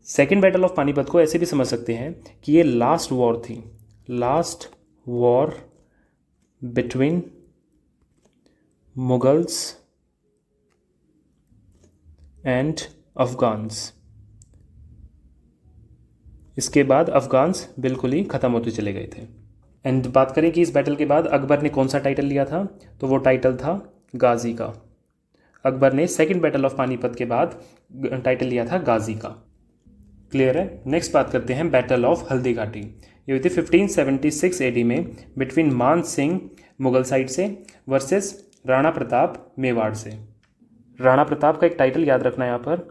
सेकेंड बैटल ऑफ पानीपत को ऐसे भी समझ सकते हैं कि ये लास्ट वॉर थी, last war between Mughals and Afghans. इसके बाद अफगान्स बिल्कुल ही ख़त्म होते चले गए थे। एंड बात करें कि इस बैटल के बाद अकबर ने कौन सा टाइटल लिया था, तो वो टाइटल था गाजी का। अकबर ने सेकेंड बैटल ऑफ पानीपत के बाद टाइटल लिया था गाजी का। क्लियर है? नेक्स्ट बात करते हैं बैटल ऑफ हल्दी घाटी। ये हुई थी 1576 एडी में बिटवीन मान सिंह मुगल साइड से वर्सेस राणा प्रताप मेवाड़ से। राणा प्रताप का एक टाइटल याद रखना यहाँ पर,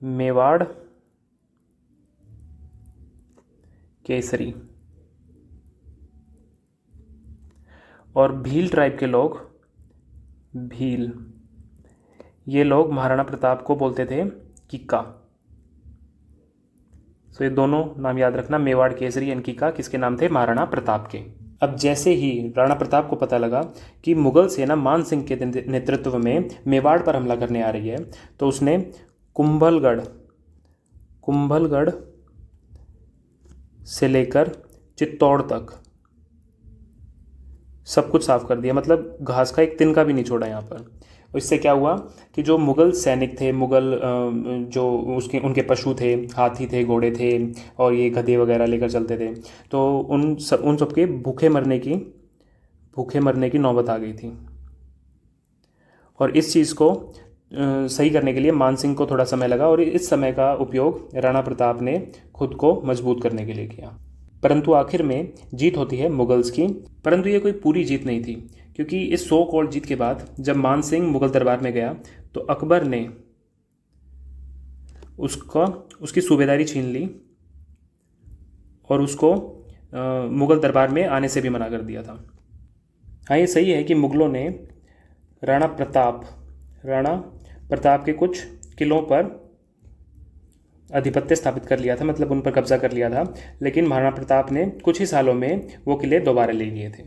मेवाड़ केसरी। और भील ट्राइब के लोग, भील, ये लोग महाराणा प्रताप को बोलते थे किक्का। तो ये दोनों नाम याद रखना, मेवाड़ केसरी एंड किक्का किसके नाम थे? महाराणा प्रताप के। अब जैसे ही राणा प्रताप को पता लगा कि मुगल सेना मान सिंह के नेतृत्व में मेवाड़ पर हमला करने आ रही है, तो उसने कुंभलगढ़ से लेकर चित्तौड़ तक सब कुछ साफ कर दिया, मतलब घास का एक तिनका भी नहीं छोड़ा यहाँ पर। और इससे क्या हुआ कि जो मुगल सैनिक थे, मुगल जो उनके पशु थे, हाथी थे, घोड़े थे और ये गधे वगैरह लेकर चलते थे, तो उन सबके भूखे मरने की नौबत आ गई थी। और इस चीज़ को सही करने के लिए मान सिंह को थोड़ा समय लगा और इस समय का उपयोग राणा प्रताप ने खुद को मजबूत करने के लिए किया। परंतु आखिर में जीत होती है मुगल्स की। परंतु ये कोई पूरी जीत नहीं थी, क्योंकि इस सो कॉल्ड जीत के बाद जब मान सिंह मुगल दरबार में गया तो अकबर ने उसकी सूबेदारी छीन ली और उसको मुगल दरबार में आने से भी मना कर दिया था। हाँ, ये सही है कि मुगलों ने राणा प्रताप के कुछ किलों पर आधिपत्य स्थापित कर लिया था, मतलब उन पर कब्जा कर लिया था, लेकिन महाराणा प्रताप ने कुछ ही सालों में वो किले दोबारा ले लिए थे।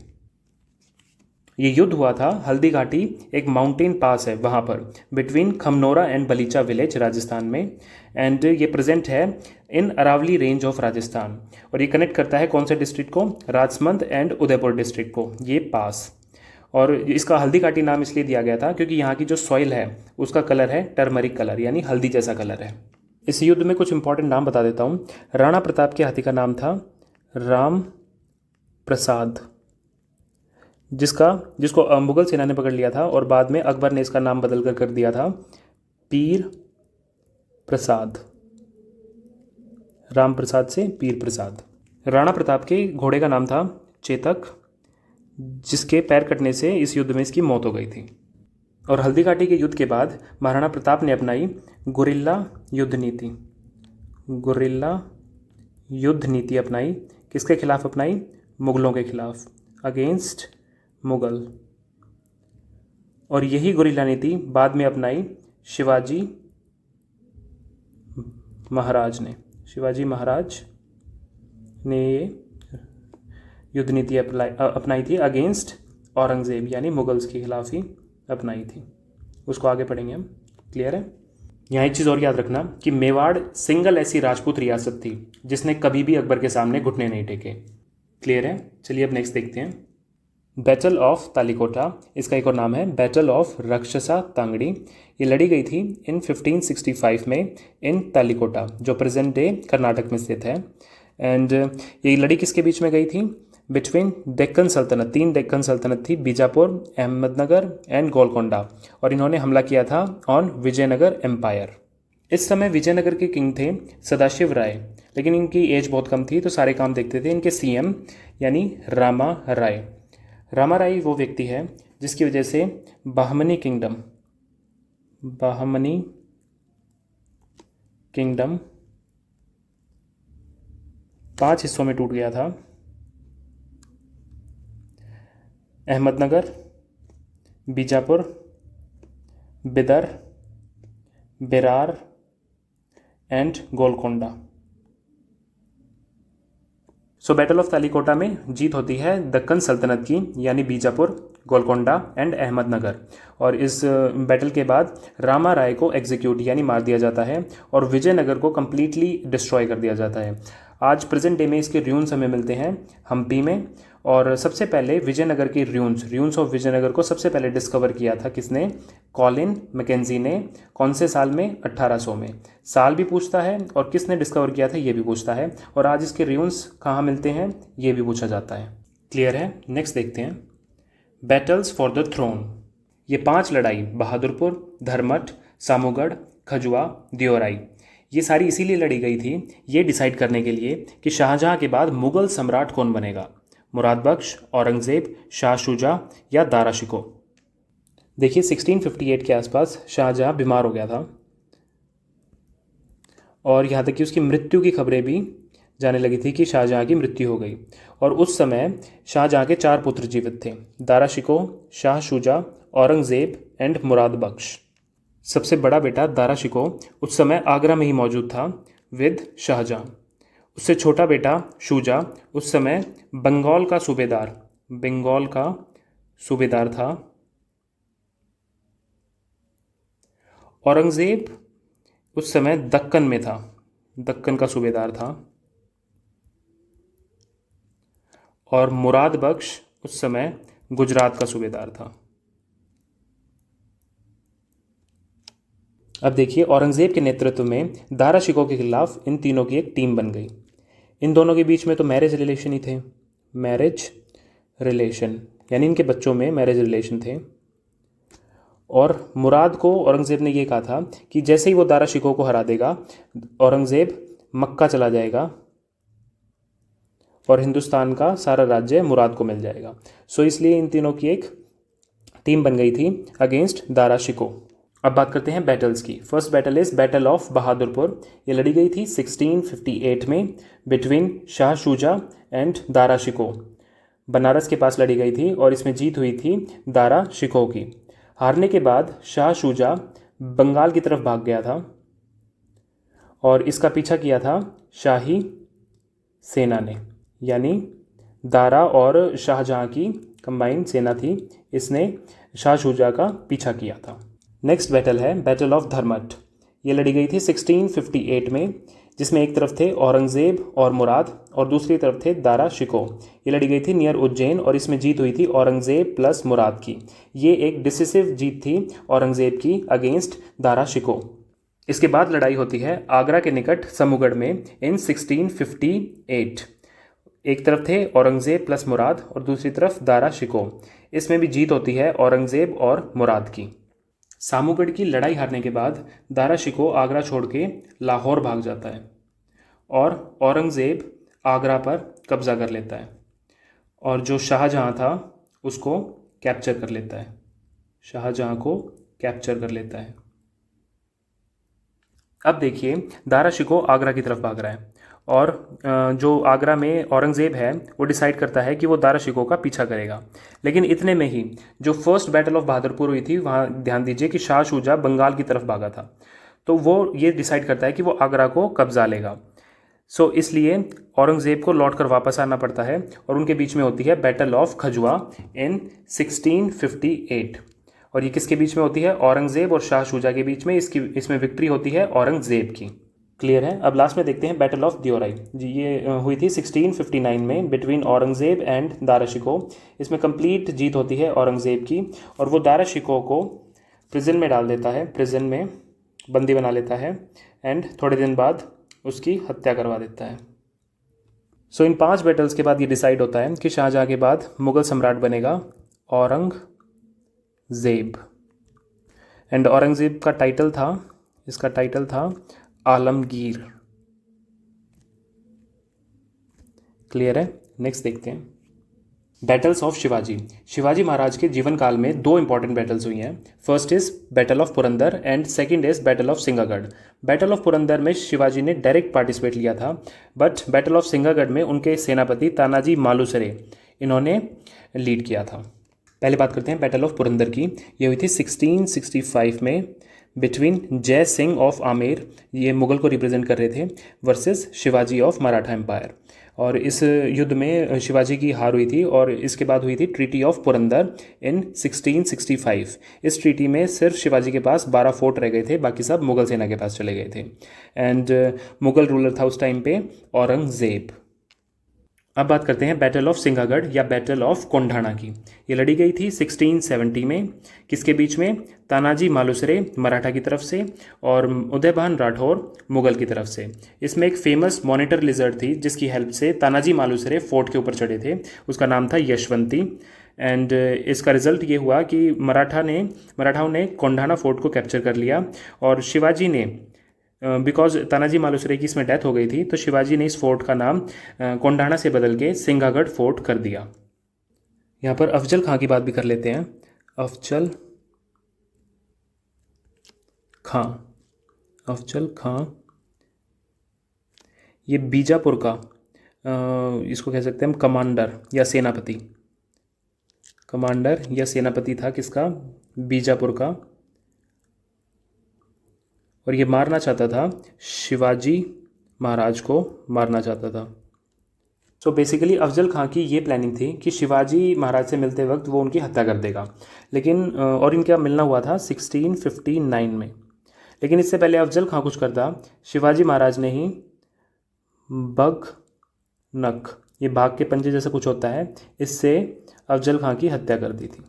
ये युद्ध हुआ था हल्दी घाटी, एक माउंटेन पास है वहाँ पर, between Khamnor and Balicha village Rajasthan में। एंड ये प्रेजेंट है in Aravalli range of Rajasthan, और ये कनेक्ट करता है कौन से डिस्ट्रिक्ट को, राजसमंद एंड उदयपुर डिस्ट्रिक्ट को, ये पास। और इसका हल्दी घाटी नाम इसलिए दिया गया था क्योंकि यहाँ की जो सॉइल है उसका कलर है टर्मरिक कलर, यानी हल्दी जैसा कलर है। इस युद्ध में कुछ इंपॉर्टेंट नाम बता देता हूँ। राणा प्रताप के हाथी का नाम था राम प्रसाद, जिसको मुगल सेना ने पकड़ लिया था, और बाद में अकबर ने इसका नाम बदल कर दिया था पीर प्रसाद, राम प्रसाद से पीर प्रसाद। राणा प्रताप के घोड़े का नाम था चेतक, जिसके पैर कटने से इस युद्ध में इसकी मौत हो गई थी। और हल्दी घाटी के युद्ध के बाद महाराणा प्रताप ने अपनाई गुरिल्ला युद्ध नीति। गुरिल्ला युद्ध नीति अपनाई, किसके खिलाफ अपनाई, मुगलों के खिलाफ, अगेंस्ट मुगल। और यही गुरिल्ला नीति बाद में अपनाई शिवाजी महाराज ने ये युद्ध नीति अपनाई थी अगेंस्ट औरंगज़ेब, यानी मुगल्स के खिलाफ ही अपनाई थी। उसको आगे पढ़ेंगे हम, क्लियर है। यहाँ एक चीज़ और याद रखना कि मेवाड़ सिंगल ऐसी राजपूत रियासत थी जिसने कभी भी अकबर के सामने घुटने नहीं टेके। क्लियर है। चलिए अब नेक्स्ट देखते हैं। बैटल ऑफ तालिकोटा, इसका एक और नाम है बैटल ऑफ रक्षसा तांगड़ी। ये लड़ी गई थी इन 1565 में इन तालिकोटा, जो प्रेजेंट डे कर्नाटक में स्थित है। एंड ये लड़ी किसके बीच में गई थी, बिटवीन डेक्कन सल्तनत, 3 डेक्कन सल्तनत थी, बीजापुर, अहमदनगर एंड गोलकोंडा, और इन्होंने हमला किया था ऑन विजयनगर एम्पायर। इस समय विजयनगर के किंग थे सदाशिव राय, लेकिन इनकी एज बहुत कम थी तो सारे काम देखते थे इनके सीएम, यानी रामा राय। रामा राय वो व्यक्ति है जिसकी वजह से बाहमनी किंगडम 5 हिस्सों में टूट गया था। Ahmednagar, Bijapur, Bidar, Berar and Golconda. So battle of Talikota में जीत होती है दक्कन सल्तनत की, यानी बीजापुर, गोलकोंडा एंड अहमदनगर। और इस बैटल के बाद रामा राय को एग्जीक्यूट यानी मार दिया जाता है और विजयनगर को कंप्लीटली डिस्ट्रॉय कर दिया जाता है। आज प्रेजेंट डे में इसके र्यून्स हमें मिलते हैं हम्पी में। और सबसे पहले विजयनगर की र्यून्स ऑफ विजयनगर को सबसे पहले डिस्कवर किया था किसने, कॉलिन मैकेंजी ने। कौन से साल में, 1800 में। साल भी पूछता है और किसने डिस्कवर किया था ये भी पूछता है, और आज इसके र्यून्स कहाँ मिलते हैं ये भी पूछा जाता है। क्लियर है। नेक्स्ट देखते हैं बैटल्स फॉर द थ्रोन। ये 5 लड़ाई बहादुरपुर, धर्मठ, सामूगढ़, खजुआ, दियोराई, ये सारी इसीलिए लड़ी गई थी ये डिसाइड करने के लिए कि शाहजहां के बाद मुगल सम्राट कौन बनेगा, मुराद बख्श, औरंगज़ेब, शाह शुजा या दारा शिकोह। देखिए 1658 के आसपास शाहजहां बीमार हो गया था और यहाँ तक कि उसकी मृत्यु की खबरें भी जाने लगी थी कि शाहजहां की मृत्यु हो गई। और उस समय शाहजहां के 4 पुत्र जीवित थे, दारा शिकोह, शाह शुजा, औरंगज़ेब एंड मुराद बख्श। सबसे बड़ा बेटा दारा शिकोह उस समय आगरा में ही मौजूद था विद शाहजहां। उससे छोटा बेटा शुजा उस समय बंगाल का सूबेदार था। औरंगज़ेब उस समय दक्कन में था, दक्कन का सूबेदार था। और मुराद बख्श उस समय गुजरात का सूबेदार था। अब देखिए औरंगज़ेब के नेतृत्व में दारा शिकोह के खिलाफ इन तीनों की एक टीम बन गई। इन दोनों के बीच में तो मैरिज रिलेशन ही थे, मैरिज रिलेशन यानी इनके बच्चों में मैरिज रिलेशन थे। और मुराद को औरंगज़ेब ने ये कहा था कि जैसे ही वो दारा शिकोह को हरा देगा औरंगज़ेब मक्का चला जाएगा और हिंदुस्तान का सारा राज्य मुराद को मिल जाएगा। सो इसलिए इन तीनों की एक टीम बन गई थी अगेंस्ट दारा शिकोह। अब बात करते हैं बैटल्स की। First battle is battle of Bahadurpur. ये लड़ी गई थी 1658 में बिटवीन शाह शुजा एंड दारा शिकोह। बनारस के पास लड़ी गई थी और इसमें जीत हुई थी दारा शिकोह की। हारने के बाद शाह शुजा बंगाल की तरफ भाग गया था और इसका पीछा किया था शाही सेना ने, यानी दारा और शाहजहां की कंबाइंड सेना थी, इसने शाह शुजा का पीछा किया था। नेक्स्ट बैटल है बैटल ऑफ धर्मट। ये लड़ी गई थी 1658 में, जिसमें एक तरफ थे औरंगज़ेब और मुराद और दूसरी तरफ थे दारा शिको। ये लड़ी गई थी नियर उज्जैन और इसमें जीत हुई थी औरंगज़ेब प्लस मुराद की। ये एक डिसिसिव जीत थी औरंगज़ेब की अगेंस्ट दारा शिको। इसके बाद लड़ाई होती है आगरा के निकट समूगढ़ में इन 1658। एक तरफ थे औरंगज़ेब प्लस मुराद और दूसरी तरफ दारा शिको। इसमें भी जीत होती है औरंगज़ेब और मुराद की। सामूगढ़ की लड़ाई हारने के बाद दारा शिको आगरा छोड़ के लाहौर भाग जाता है और औरंगज़ेब आगरा पर कब्ज़ा कर लेता है और जो शाहजहाँ था उसको कैप्चर कर लेता है। शाहजहाँ को कैप्चर कर लेता है। अब देखिए दारा शिको आगरा की तरफ भाग रहा है और जो आगरा में औरंगज़ेब है वो डिसाइड करता है कि वो दारा शिको का पीछा करेगा। लेकिन इतने में ही जो फर्स्ट बैटल ऑफ बहादुरपुर हुई थी वहाँ ध्यान दीजिए कि शाह शुजा बंगाल की तरफ भागा था, तो वो ये डिसाइड करता है कि वो आगरा को कब्जा लेगा। सो इसलिए औरंगज़ेब को लौट कर वापस आना पड़ता है और उनके बीच में होती है बैटल ऑफ खजुआ इन 1658। और ये किसके बीच में होती है? औरंगज़ेब और शाह शुजा के बीच में। इसमें विक्ट्री होती है औरंगज़ेब की। क्लियर है। अब लास्ट में देखते हैं बैटल ऑफ दियोराई जी। ये हुई थी 1659 में बिटवीन औरंगज़ेब एंड दारा शिको। इसमें कंप्लीट जीत होती है औरंगज़ेब की और वो दारा शिको को प्रिजन में डाल देता है, प्रिजन में बंदी बना लेता है एंड थोड़े दिन बाद उसकी हत्या करवा देता है। सो इन 5 बैटल्स के बाद ये डिसाइड होता है कि शाहजहाँ के बाद मुग़ल सम्राट बनेगा औरंगज़ेब। एंड औरंगज़ेब का टाइटल था, इसका टाइटल था आलमगीर। क्लियर है। नेक्स्ट देखते हैं बैटल्स ऑफ शिवाजी। शिवाजी महाराज के जीवन काल में 2 इंपॉर्टेंट बैटल्स हुई हैं। First is battle of Purandar and second is battle of Singhagad. Battle of Purandar में शिवाजी ने डायरेक्ट पार्टिसिपेट लिया था, बट बैटल ऑफ सिंगागढ़ में उनके सेनापति तानाजी मालुसरे इन्होंने लीड किया था। पहले बात करते हैं बैटल ऑफ पुरंदर की। ये हुई थी 1665 में बिटवीन जय सिंह ऑफ आमेर, ये मुग़ल को रिप्रेजेंट कर रहे थे, versus Shivaji of Maratha empire. और इस युद्ध में शिवाजी की हार हुई थी और इसके बाद हुई थी ट्रीटी ऑफ पुरंदर इन 1665। इस ट्रीटी में सिर्फ शिवाजी के पास 12 फोर्ट रह गए थे, बाकी सब मुग़ल सेना के पास चले गए थे। एंड मुग़ल रूलर था उस टाइम पे औरंगज़ेब। अब बात करते हैं बैटल ऑफ सिंगागढ़ या बैटल ऑफ कोंढाणा की। ये लड़ी गई थी 1670 में। किसके बीच में? तानाजी मालुसरे मराठा की तरफ से और उदयभान राठौर मुग़ल की तरफ से। इसमें एक फेमस मॉनिटर लिजर्ड थी जिसकी हेल्प से तानाजी मालुसरे फोर्ट के ऊपर चढ़े थे, उसका नाम था यशवंती। एंड इसका रिजल्ट ये हुआ कि मराठाओं ने कोंढाणा फोर्ट को कैप्चर कर लिया और शिवाजी ने बिकॉज तानाजी मालुसरे की इसमें डेथ हो गई थी तो शिवाजी ने इस फोर्ट का नाम कोंढाणा से बदल के सिंगागढ़ फोर्ट कर दिया। यहाँ पर अफजल खां की बात भी कर लेते हैं। अफजल खां ये बीजापुर का इसको कह सकते हैं हम कमांडर या सेनापति था। किसका? बीजापुर का। और ये मारना चाहता था, शिवाजी महाराज को मारना चाहता था। सो बेसिकली अफजल खां की ये प्लानिंग थी कि शिवाजी महाराज से मिलते वक्त वो उनकी हत्या कर देगा। लेकिन और इनका मिलना हुआ था 1659 में। लेकिन इससे पहले अफजल खां कुछ करता, शिवाजी महाराज ने ही बगनक, ये बाघ के पंजे जैसा कुछ होता है, इससे अफजल खां की हत्या कर दी थी।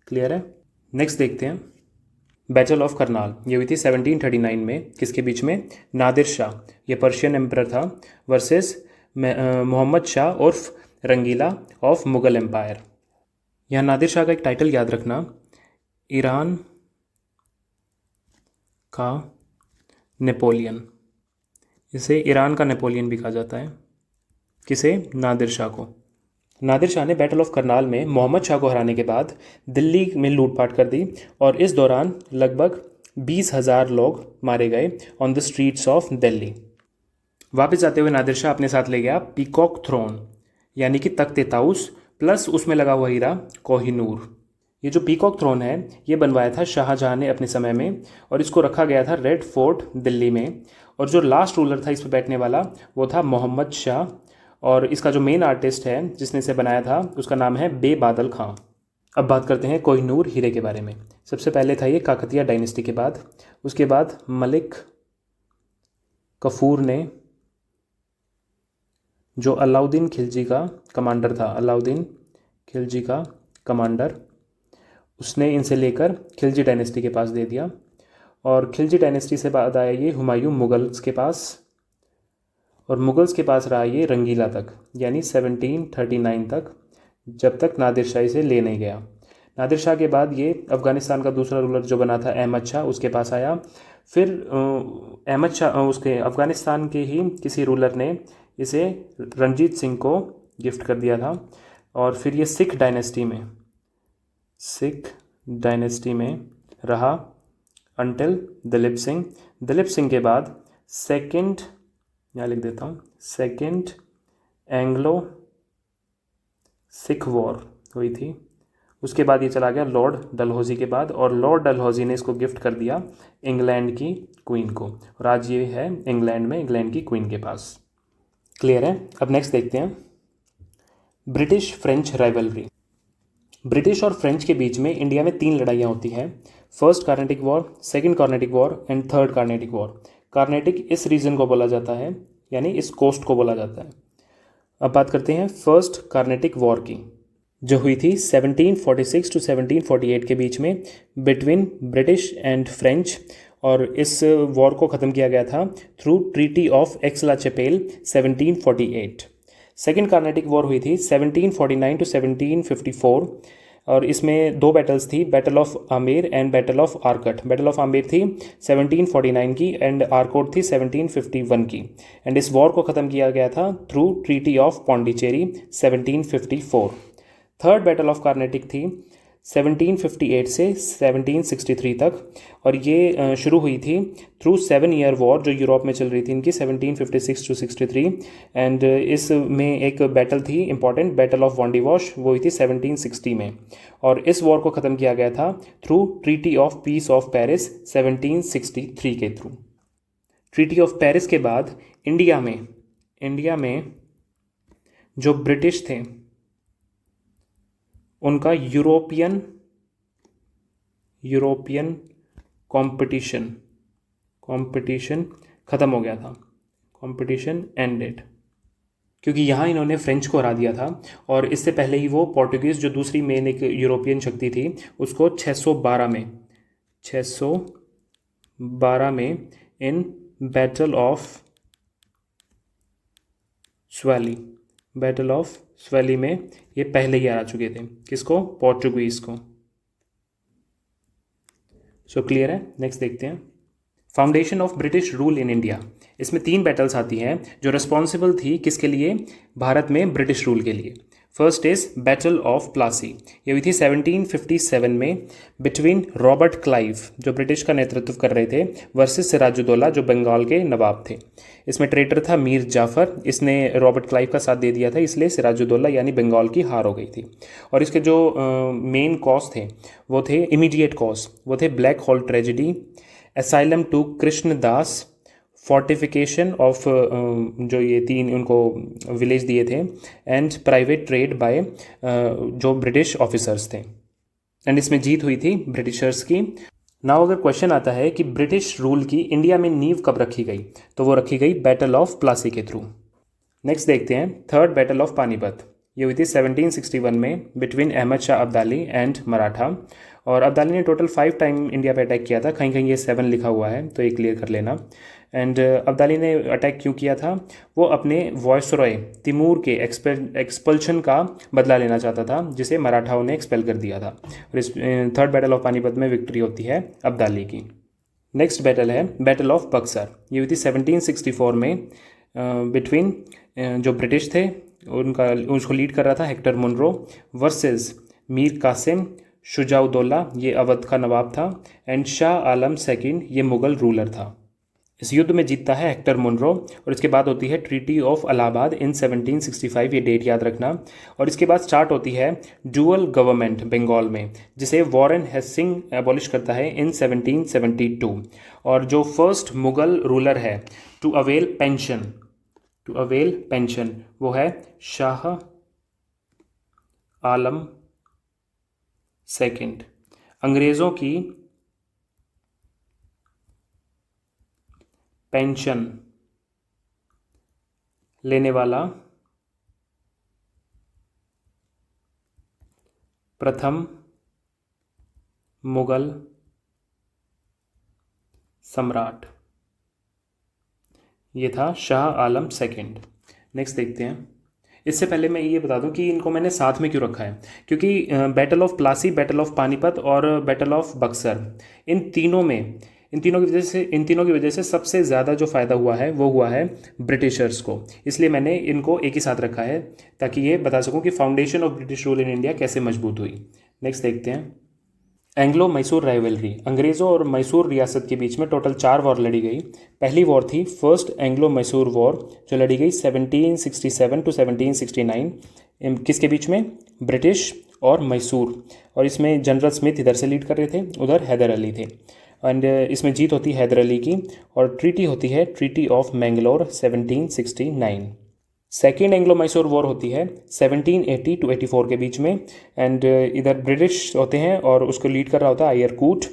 क्लियर है। नेक्स्ट देखते हैं बैटल ऑफ करनाल। ये हुई थी 1739 में। किसके बीच में? नादिर शाह, ये पर्शियन एम्परर था, वर्सेस मोहम्मद शाह उर्फ रंगीला ऑफ मुग़ल एम्पायर। यहाँ नादिर शाह का एक टाइटल याद रखना, ईरान का नेपोलियन। इसे ईरान का नेपोलियन भी कहा जाता है। किसे? नादिर शाह को। नादिर शाह ने बैटल ऑफ करनाल में मोहम्मद शाह को हराने के बाद दिल्ली में लूटपाट कर दी और इस दौरान लगभग 20,000 लोग मारे गए on the streets of Delhi. वापस जाते हुए नादिर शाह अपने साथ ले गया पीकॉक थ्रोन, यानी कि तख्ते ताउस, प्लस उसमें लगा हुआ हीरा कोहिनूर। ये जो पीकॉक थ्रोन है ये बनवाया था शाहजहाँ ने अपने समय में और इसको रखा गया था रेड फोर्ट दिल्ली में। और जो लास्ट रूलर था इस पर बैठने वाला वो था मोहम्मद शाह और इसका जो मेन आर्टिस्ट है जिसने इसे बनाया था उसका नाम है बेबादल खां। अब बात करते हैं कोहिनूर हीरे के बारे में। सबसे पहले था ये काकतिया डायनेस्टी के बाद। उसके बाद मलिक कफूर ने, जो अलाउद्दीन खिलजी का कमांडर था, अलाउद्दीन खिलजी का कमांडर, उसने इनसे लेकर खिलजी डायनेस्टी के पास दे दिया। और खिलजी डायनेस्टी से बाद आया ये हुमायूं मुगल्स के पास, और मुगल्स के पास रहा ये रंगीला तक, यानी 1739 तक, जब तक नादिर शाह इसे ले नहीं गया। नादिर शाह के बाद ये अफ़गानिस्तान का दूसरा रूलर जो बना था अहमद शाह, उसके पास आया। फिर अहमद शाह उसके अफ़गानिस्तान के ही किसी रूलर ने इसे रणजीत सिंह को गिफ्ट कर दिया था। और फिर ये सिख डायनेस्टी में रहा अंटिल दलीप सिंह। दलीप सिंह के बाद सेकंड, यहाँ लिख देता हूँ, सेकंड एंग्लो सिख वॉर हुई थी। उसके बाद ये चला गया लॉर्ड डलहौजी के बाद, और लॉर्ड डलहौजी ने इसको गिफ्ट कर दिया इंग्लैंड की क्वीन को, और आज ये है इंग्लैंड में, इंग्लैंड की क्वीन के पास। क्लियर है? अब नेक्स्ट देखते हैं ब्रिटिश फ्रेंच राइवलरी। ब्रिटिश और फ्रेंच के बीच में इंडिया में 3 लड़ाइयाँ होती हैं। First Carnatic war, second Carnatic war and third Carnatic war. Carnatic इस रीजन को बोला जाता है, यानी इस कोस्ट को बोला जाता है। अब बात करते हैं फर्स्ट कार्नेटिक वॉर की, जो हुई थी 1746 टू 1748 के बीच में बिटवीन ब्रिटिश एंड फ्रेंच। और इस वॉर को ख़त्म किया गया था through treaty of Aix la Chapelle 1748। Second Carnatic war हुई थी 1749 टू 1754, और इसमें 2 बैटल्स थी, battle of Amer and battle of Arcot. Battle of Amer थी 1749 की एंड आर्कोट थी 1751 की। एंड इस वॉर को ख़त्म किया गया था through treaty of Pondicherry 1754। Third battle of Carnatic थी 1758 से 1763 तक, और ये शुरू हुई थी थ्रू 7 ईयर वॉर जो यूरोप में चल रही थी इनकी 1756 टू 63। एंड इसमें एक बैटल थी इंपॉर्टेंट, बैटल ऑफ वॉन्डिवॉश, वो हुई थी 1760 में। और इस वॉर को ख़त्म किया गया था through treaty of peace of Paris 1763 के थ्रू। ट्रीटी ऑफ पेरिस के बाद इंडिया में जो ब्रिटिश थे उनका यूरोपियन कंपटीशन ख़त्म हो गया था, कंपटीशन एंडेड, क्योंकि यहाँ इन्होंने फ्रेंच को हरा दिया था। और इससे पहले ही वो पोर्टुगीज़, जो दूसरी मेन एक यूरोपियन शक्ति थी, उसको 612 में इन बैटल ऑफ स्वैली में ये पहले ही हरा चुके थे। किसको? पोर्टुगीज़ को। सो क्लियर है? नेक्स्ट देखते हैं foundation of British rule in India. इसमें 3 बैटल्स आती हैं जो रिस्पॉन्सिबल थी किसके लिए? भारत में ब्रिटिश रूल के लिए। First is battle of Plassey, ये हुई थी 1757 में बिटवीन रॉबर्ट क्लाइव, जो ब्रिटिश का नेतृत्व कर रहे थे, वर्सेस सिराजुद्दौला, जो बंगाल के नवाब थे। इसमें ट्रेटर था मीर जाफ़र, इसने रॉबर्ट क्लाइव का साथ दे दिया था, इसलिए सिराजुद्दौला यानी बंगाल की हार हो गई थी। और इसके जो मेन कॉज थे वो थे, इमीडिएट कॉज वो थे Black Hole tragedy, asylum to Krishnadas, fortification of जो ये 3 उनको विलेज दिए थे, एंड प्राइवेट ट्रेड बाय जो ब्रिटिश ऑफिसर्स थे। एंड इसमें जीत हुई थी ब्रिटिशर्स की। नाउ अगर क्वेश्चन आता है कि ब्रिटिश रूल की इंडिया में नींव कब रखी गई, तो वो रखी गई बैटल ऑफ प्लासी के थ्रू। नेक्स्ट देखते हैं थर्ड बैटल ऑफ पानीपत, ये हुई थी 1761 में बिटवीन अहमद शाह अब्दाली एंड मराठा। और अब्दाली ने टोटल 5 टाइम इंडिया पे अटैक किया था, कहीं कहीं ये 7 लिखा हुआ है तो ये क्लियर कर लेना। एंड अब्दाली ने अटैक क्यों किया था? वो अपने वॉयसरॉय तिमूर के एक्सपल्शन का बदला लेना चाहता था, जिसे मराठाओं ने एक्सपेल कर दिया था। और इस थर्ड बैटल ऑफ पानीपत में विक्ट्री होती है अब्दाली की। नेक्स्ट बैटल है बैटल ऑफ बक्सर, ये हुई थी 1764 में बिटवीन जो ब्रिटिश थे उसको लीड कर रहा था Hector Munro versus Mir Qasim Shujauddaula, ये अवध का नवाब था, एंड शाह आलम सेकंड, ये मुगल रूलर था। इस युद्ध में जीतता है हेक्टर मुनरो। और इसके बाद होती है ट्रीटी ऑफ इलाहाबाद इन 1765, ये डेट याद रखना। और इसके बाद स्टार्ट होती है डुअल गवर्नमेंट बंगाल में, जिसे वॉरेन हेस्टिंग एबॉलिश करता है इन 1772। और जो फर्स्ट मुगल रूलर है टू अवेल पेंशन वो है शाह आलम सेकंड, अंग्रेज़ों की पेंशन लेने वाला प्रथम मुगल सम्राट, ये था शाह आलम सेकंड। नेक्स्ट देखते हैं। इससे पहले मैं ये बता दूं कि इनको मैंने साथ में क्यों रखा है, क्योंकि battle of Plassey, battle of Panipat और बैटल ऑफ बक्सर, इन तीनों की वजह से सबसे ज़्यादा जो फ़ायदा हुआ है वो हुआ है ब्रिटिशर्स को। इसलिए मैंने इनको एक ही साथ रखा है ताकि ये बता सकूं कि foundation of British rule in India कैसे मजबूत हुई। नेक्स्ट देखते हैं। एंग्लो मैसूर राइवलरी, अंग्रेज़ों और मैसूर रियासत के बीच में टोटल 4 वॉर लड़ी गई। पहली वॉर थी फर्स्ट एंग्लो मैसूर वॉर, जो लड़ी गई 1767 टू 1769। किसके बीच में? ब्रिटिश और मैसूर। और इसमें जनरल स्मिथ इधर से लीड कर रहे थे, उधर हैदर अली थे। एंड इसमें जीत होती है हैदर अली की, और ट्रीटी होती है treaty of Mangalore 1769। Second Anglo Mysore war होती है 1780 टू 84 के बीच में। एंड इधर ब्रिटिश होते हैं और उसको लीड कर रहा होता है Eyre Coote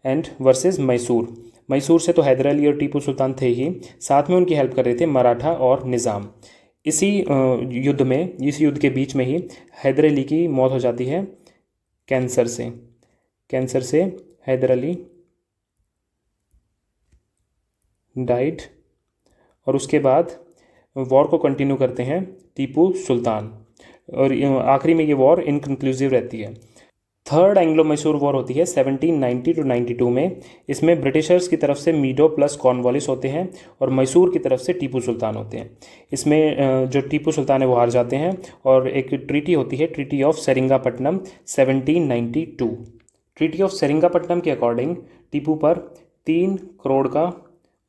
and versus Mysore. Mysore से तो हैदर अली और टीपू सुल्तान थे ही, साथ में उनकी हेल्प कर रहे थे मराठा और निज़ाम। इस युद्ध के बीच में ही हैदर अली की मौत हो जाती है कैंसर से हैदर अली डाइड। और उसके बाद वॉर को कंटिन्यू करते हैं टीपू सुल्तान, और आखिरी में ये वॉर इनकन्क्लूसिव रहती है। थर्ड एंग्लो मैसूर वॉर होती है 1790 टू 92 में। इसमें ब्रिटिशर्स की तरफ से मीडो प्लस कॉर्नवालिस होते हैं और मैसूर की तरफ से टीपू सुल्तान होते हैं। इसमें जो टीपू सुल्तान है वो हार जाते हैं, और एक ट्रीटी होती है treaty of Seringapatam 1792। Treaty of Seringapatam के अकॉर्डिंग टीपू पर 3 करोड़ का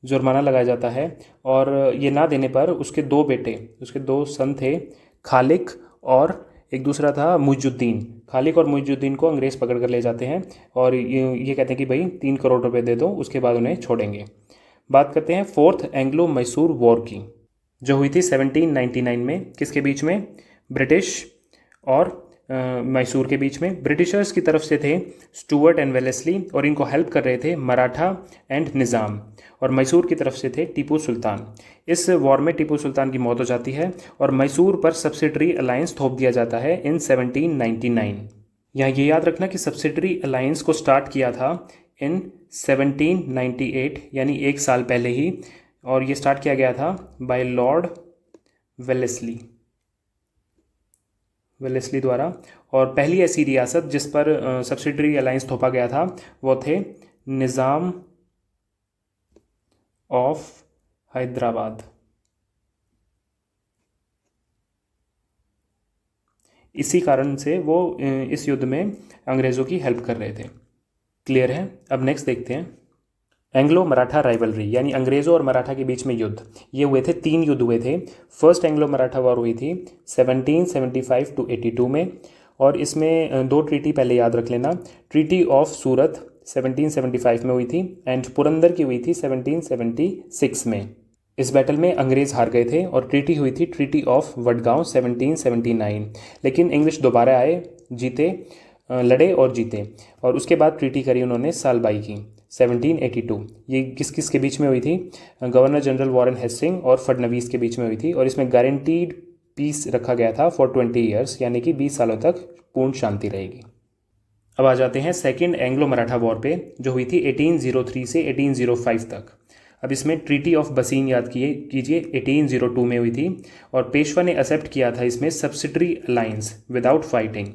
जुर्माना लगाया जाता है, और ये ना देने पर उसके 2 सन थे, खालिक और एक दूसरा था मुइजुद्दीन। खालिक और मुइजुद्दीन को अंग्रेज़ पकड़ कर ले जाते हैं और ये कहते हैं कि भाई 3 करोड़ रुपए दे दो, उसके बाद उन्हें छोड़ेंगे। बात करते हैं फोर्थ एंग्लो मैसूर वॉर की, जो हुई थी 1799 में। किसके बीच में? ब्रिटिश और मैसूर के बीच में। ब्रिटिशर्स की तरफ से थे स्टुअर्ट एंड वेलेस्ली, और इनको हेल्प कर रहे थे मराठा एंड निज़ाम। और मैसूर की तरफ से थे टीपू सुल्तान। इस वॉर में टीपू सुल्तान की मौत हो जाती है और मैसूर पर सब्सिडरी अलायंस थोप दिया जाता है इन 1799। यहाँ ये याद रखना कि सब्सिडरी अलायंस को स्टार्ट किया था इन 1798, यानी 1 साल पहले ही, और ये स्टार्ट किया गया था बाय लॉर्ड वेलेस्ली द्वारा। और पहली ऐसी रियासत जिस पर सब्सिडरी अलायंस थोपा गया था वो थे निज़ाम ऑफ हैदराबाद। इसी कारण से वो इस युद्ध में अंग्रेज़ों की हेल्प कर रहे थे। क्लियर है? अब नेक्स्ट देखते हैं। एंग्लो मराठा राइवलरी, यानी अंग्रेज़ों और मराठा के बीच में युद्ध। ये हुए थे 3 युद्ध हुए थे। फर्स्ट एंग्लो मराठा वॉर हुई थी 1775 टू 82 में, और इसमें 2 ट्रीटी पहले याद रख लेना। ट्रीटी ऑफ सूरत 1775 में हुई थी, एंड पुरंदर की हुई थी 1776 में। इस बैटल में अंग्रेज़ हार गए थे, और ट्रीटी हुई थी ट्रीटी ऑफ वडगांव 1779। लेकिन इंग्लिश दोबारा आए, जीते, लड़े और जीते, और उसके बाद ट्रीटी करी उन्होंने सालबाई की 1782। ये किस किस के बीच में हुई थी? गवर्नर जनरल वॉरेन हेस्टिंग और फडनवीस के बीच में हुई थी, और इसमें गारंटीड पीस रखा गया था फॉर 20 ईयर्स, यानी कि 20 सालों तक पूर्ण शांति रहेगी। अब आ जाते हैं सेकेंड एंग्लो मराठा वॉर पे, जो हुई थी 1803 से 1805 तक। अब इसमें ट्रीटी ऑफ बसीन याद कीजिए 1802 में हुई थी, और पेशवा ने एक्सेप्ट किया था इसमें सब्सिडरी अलायंस विदाउट फाइटिंग।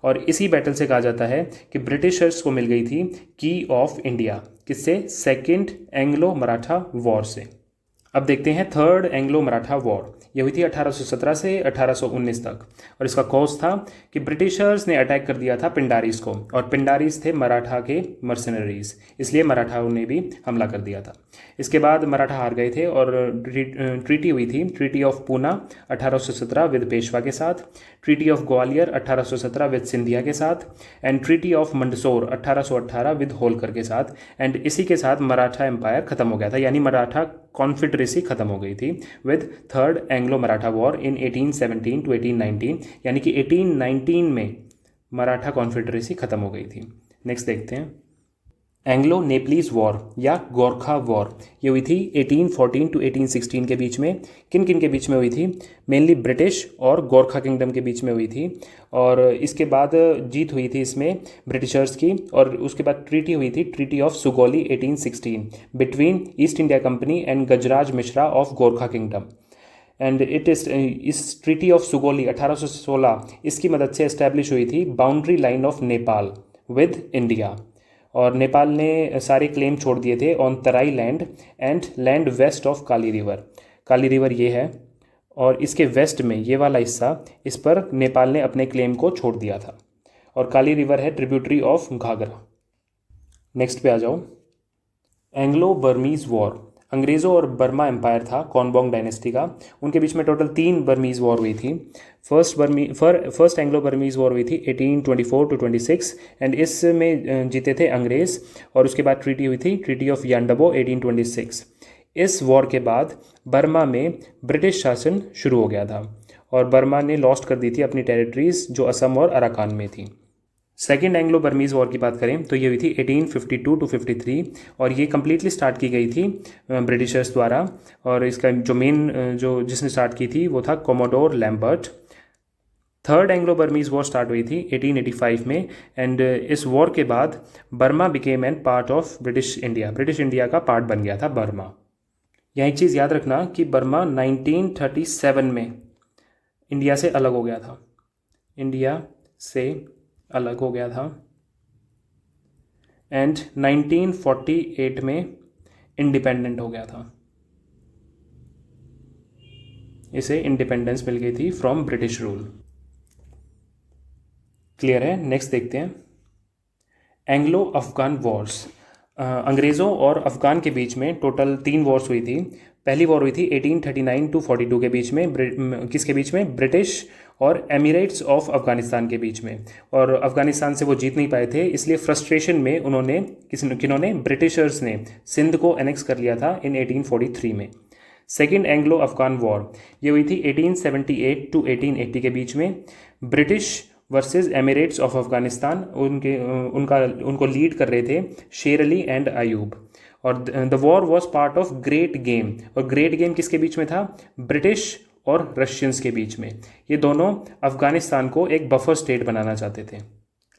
और इसी बैटल से कहा जाता है कि ब्रिटिशर्स को मिल गई थी की ऑफ इंडिया। किससे? सेकेंड एंग्लो मराठा वॉर से। अब देखते हैं थर्ड एंग्लो मराठा वॉर। यह हुई थी 1817 से 1819 तक, और इसका कॉज था कि ब्रिटिशर्स ने अटैक कर दिया था पिंडारीज को, और पिंडारीज थे मराठा के मर्सनरीज, इसलिए मराठाओं ने भी हमला कर दिया था। इसके बाद मराठा हार गए थे, और ट्रीटी हुई थी treaty of Poona 1817 with Peshwa के साथ, treaty of Gwalior 1817 with Scindia के साथ, and treaty of Mandsaur 1818 with Holkar के साथ। एंड इसी के साथ मराठा एम्पायर खत्म हो गया था, यानी मराठा कॉन्फेडरेसी खत्म हो गई थी with third Anglo Maratha war in 1817 to 1819। यानी कि 1819 में मराठा कॉन्फेडरेसी ख़त्म हो गई थी। नेक्स्ट देखते हैं, एंग्लो नेपलीज वॉर या गोरखा वॉर, ये हुई थी 1814 टू 1816 के बीच में। किन किन के बीच में हुई थी? मेनली ब्रिटिश और गोरखा किंगडम के बीच में हुई थी। और इसके बाद जीत हुई थी इसमें ब्रिटिशर्स की, और उसके बाद ट्रीटी हुई थी, treaty of Sugauli 1816 between East India Company and Gajraj Mishra of Gorkha kingdom. And इस ट्रीटी ऑफ सुगौली 1816 इसकी मदद से इस्टेब्लिश हुई थी boundary line of Nepal with India. और नेपाल ने सारे क्लेम छोड़ दिए थे on Terai land and land west of Kali river. Kali river ये है, और इसके वेस्ट में ये वाला हिस्सा, इस पर नेपाल ने अपने क्लेम को छोड़ दिया था। और काली रिवर है ट्रिब्यूटरी ऑफ घाघरा। नेक्स्ट पे आ जाओ, एंग्लो बर्मीज़ वॉर, अंग्रेज़ों और बर्मा एम्पायर था कॉन्बोंग डायनेस्टी का, उनके बीच में टोटल 3 बर्मीज़ वॉर हुई थी। फर्स्ट एंग्लो बर्मीज़ वॉर हुई थी 1824 टू 26 एंड इसमें जीते थे अंग्रेज़। और उसके बाद ट्रीटी हुई थी, ट्रीटी ऑफ यान्डबो 1826। इस वॉर के बाद बर्मा में ब्रिटिश शासन शुरू हो गया था और बर्मा ने लॉस्ट कर दी थी अपनी टेरिटरीज जो असम और अराकान में थी। सेकेंड एंग्लो बर्मीज़ वॉर की बात करें तो ये हुई थी 1852 टू 53 और ये कम्प्लीटली स्टार्ट की गई थी ब्रिटिशर्स द्वारा। और इसका जो मेन जिसने स्टार्ट की थी वो था commodore Lambert. Third Anglo Burmese war start हुई थी 1885 में एंड इस वॉर के बाद Burma became an part of British India. British India का पार्ट बन गया था बर्मा। यहाँ एक चीज़ याद रखना कि बर्मा 1937 में इंडिया से अलग हो गया था, इंडिया से अलग हो गया था एंड 1948 में इंडिपेंडेंट हो गया था। इसे इंडिपेंडेंस मिल गई थी फ्रॉम ब्रिटिश रूल। क्लियर है? नेक्स्ट देखते हैं, एंग्लो अफगान वॉर्स। अंग्रेज़ों और अफ़गान के बीच में टोटल 3 वॉर्स हुई थी। पहली वॉर हुई थी 1839 टू 42 के बीच में, किसके बीच में? ब्रिटिश और एमिरेट्स ऑफ अफ़गानिस्तान के बीच में। और अफ़गानिस्तान से वो जीत नहीं पाए थे, इसलिए फ्रस्ट्रेशन में उन्होंने किन्होंने ब्रिटिशर्स ने सिंध को एनेक्स कर लिया था इन 1843 में। सेकेंड एंग्लो अफ़गान वॉर ये हुई थी 1878 टू 1880 के बीच में। British versus Emirates of Afghanistan, उनको लीड कर रहे थे शेर अली एंड अयूब। और the war was part of great game. और ग्रेट गेम किसके बीच में था? ब्रिटिश और रशियंस के बीच में। ये दोनों अफ़गानिस्तान को एक बफर स्टेट बनाना चाहते थे।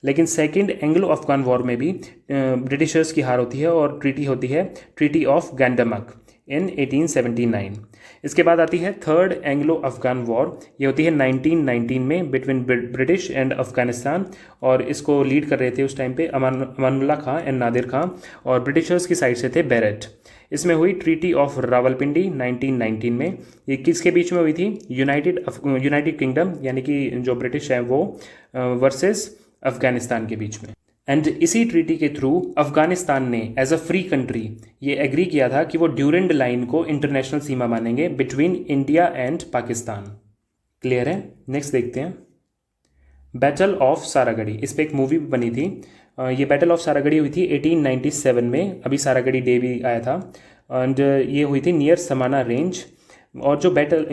लेकिन सेकेंड एंग्लो अफ़गान वॉर में भी ब्रिटिशर्स की हार होती है और ट्रीटी होती है, ट्रीटी ऑफ गैंडमक इन 1879। इसके बाद आती है थर्ड एंग्लो अफ़गान वॉर। ये होती है 1919 में बिटवीन ब्रिटिश एंड अफ़गानिस्तान। और इसको लीड कर रहे थे उस टाइम पे अमानुल्लाह खां एंड नादिर खां, और ब्रिटिशर्स की साइड से थे बैरेट। इसमें हुई ट्रीटी ऑफ रावलपिंडी 1919 में। ये किसके बीच में हुई थी? यूनाइटेड किंगडम यानी कि जो ब्रिटिश हैं वो वर्सेस अफ़गानिस्तान के बीच में। एंड इसी ट्रीटी के थ्रू अफ़गानिस्तान ने एज अ फ्री कंट्री ये एग्री किया था कि वो ड्यूरेंड लाइन को इंटरनेशनल सीमा मानेंगे between India and Pakistan. Clear है? नेक्स्ट देखते हैं, बैटल ऑफ सारागढ़ी। इस पर एक मूवी बनी थी। ये बैटल ऑफ सारागढ़ी हुई थी 1897 में, अभी सारागढ़ी डे भी आया था। एंड ये हुई थी नियर समाना रेंज। और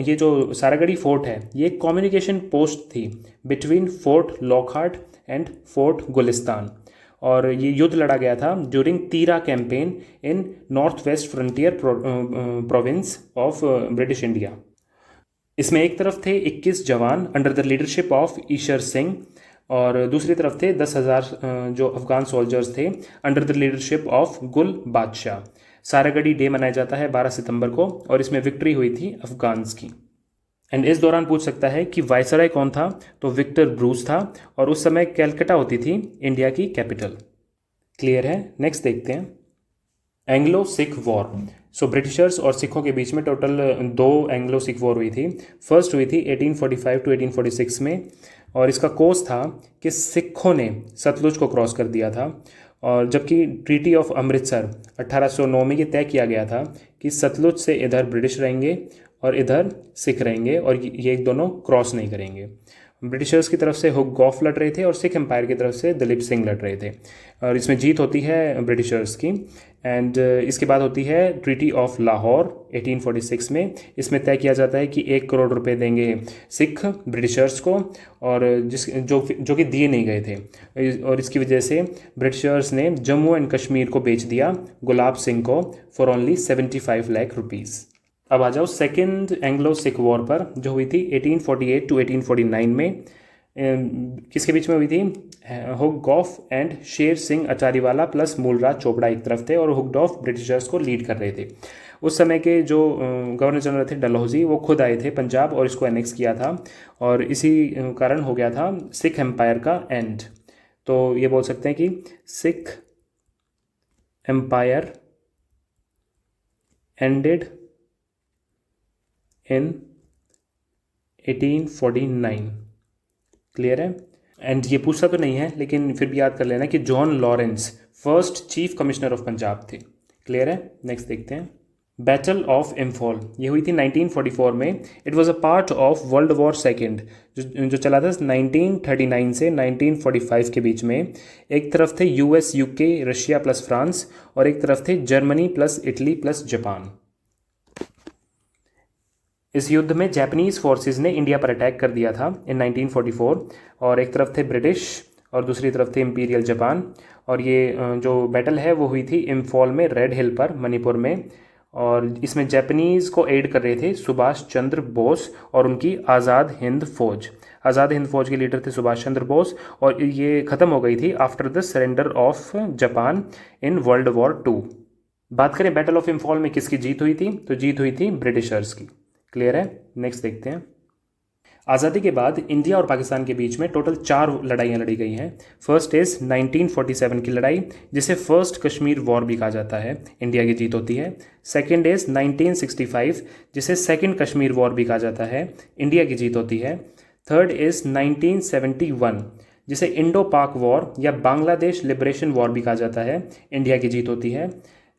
ये जो सारागढ़ी फोर्ट है ये कम्युनिकेशन पोस्ट थी between fort Lockhart and fort Gulistan. और ये युद्ध लड़ा गया था during Tirah campaign in north west frontier province of British India. इसमें एक तरफ थे 21 जवान under the leadership of Ishar Singh, और दूसरी तरफ थे 10,000 जो अफगान सोल्जर्स थे under the leadership of Gul Badshah. Saragarhi day मनाया जाता है 12 सितंबर को, और इसमें विक्ट्री हुई थी अफगान्स की। एंड इस दौरान पूछ सकता है कि वायसराय कौन था? तो विक्टर ब्रूस था, और उस समय कैलकटा होती थी इंडिया की कैपिटल। क्लियर है? नेक्स्ट देखते हैं, एंग्लो सिख वॉर। सो ब्रिटिशर्स और सिखों के बीच में टोटल 2 एंग्लो सिख वॉर हुई थी। फर्स्ट हुई थी 1845 टू 1846 में, और इसका कोज था कि सिखों ने सतलुज को क्रॉस कर दिया था। और जबकि ट्रीटी ऑफ अमृतसर 1809 में ये तय किया गया था कि सतलुज से इधर ब्रिटिश रहेंगे और इधर सिख रहेंगे, और ये दोनों क्रॉस नहीं करेंगे। ब्रिटिशर्स की तरफ से हुक गॉफ लड़ रहे थे और सिख एम्पायर की तरफ से दलीप सिंह लड़ रहे थे, और इसमें जीत होती है ब्रिटिशर्स की। एंड इसके बाद होती है ट्रीटी ऑफ लाहौर 1846 में। इसमें तय किया जाता है कि 1 करोड़ रुपए देंगे सिख ब्रिटिशर्स को, और जो कि दिए नहीं गए थे, और इसकी वजह से ब्रिटिशर्स ने जम्मू एंड कश्मीर को बेच दिया गुलाब सिंह को फॉर ओनली 75 लाख रुपीज़। अब आ जाओ सेकेंड एंग्लो सिख वॉर पर, जो हुई थी 1848 टू 1849 में। किसके बीच में हुई थी? हुकगॉफ एंड शेर सिंह अचारीवाला प्लस मूलराज चोपड़ा एक तरफ थे, और हुकगॉफ ब्रिटिशर्स को लीड कर रहे थे। उस समय के जो गवर्नर जनरल थे डलहौजी, वो खुद आए थे पंजाब और इसको एनेक्स किया था, और इसी कारण हो गया था सिख एम्पायर का एंड। तो ये बोल सकते हैं कि Sikh empire ended in 1849। Clear है? एंड ये पूछता तो नहीं है, लेकिन फिर भी याद कर लेना कि John Lawrence first chief commissioner of Punjab थे। क्लियर है? नेक्स्ट देखते हैं। बैटल ऑफ इम्फॉल, ये हुई थी 1944 में। It was a part of world war second, जो चला था 1939 से 1945 के बीच में। एक तरफ थे US, UK, Russia plus France, और एक तरफ थे Germany plus Italy plus Japan. इस युद्ध में जापानीज़ फोर्सेस ने इंडिया पर अटैक कर दिया था इन 1944, और एक तरफ थे ब्रिटिश और दूसरी तरफ थे इम्पीरियल जापान। और ये जो बैटल है वो हुई थी इम्फॉल में, रेड हिल पर, मणिपुर में। और इसमें जापानीज़ को एड कर रहे थे सुभाष चंद्र बोस और उनकी आज़ाद हिंद फौज। आज़ाद हिंद फौज के लीडर थे सुभाष चंद्र बोस, और ये ख़त्म हो गई थी after the surrender of Japan in world war 2। बात करें बैटल ऑफ इम्फॉल में किसकी जीत हुई थी, तो जीत हुई थी ब्रिटिशर्स की। क्लियर है? नेक्स्ट देखते हैं। आज़ादी के बाद इंडिया और पाकिस्तान के बीच में टोटल 4 लड़ाइयाँ लड़ी गई हैं। फर्स्ट इज़ 1947 की लड़ाई, जिसे फर्स्ट कश्मीर वॉर भी कहा जाता है, इंडिया की जीत होती है। सेकेंड इज़ 1965, जिसे सेकेंड कश्मीर वॉर भी कहा जाता है, इंडिया की जीत होती है। थर्ड इज़ 1971, जिसे इंडो पाक वॉर या बांग्लादेश लिबरेशन वॉर भी कहा जाता है, इंडिया की जीत होती है।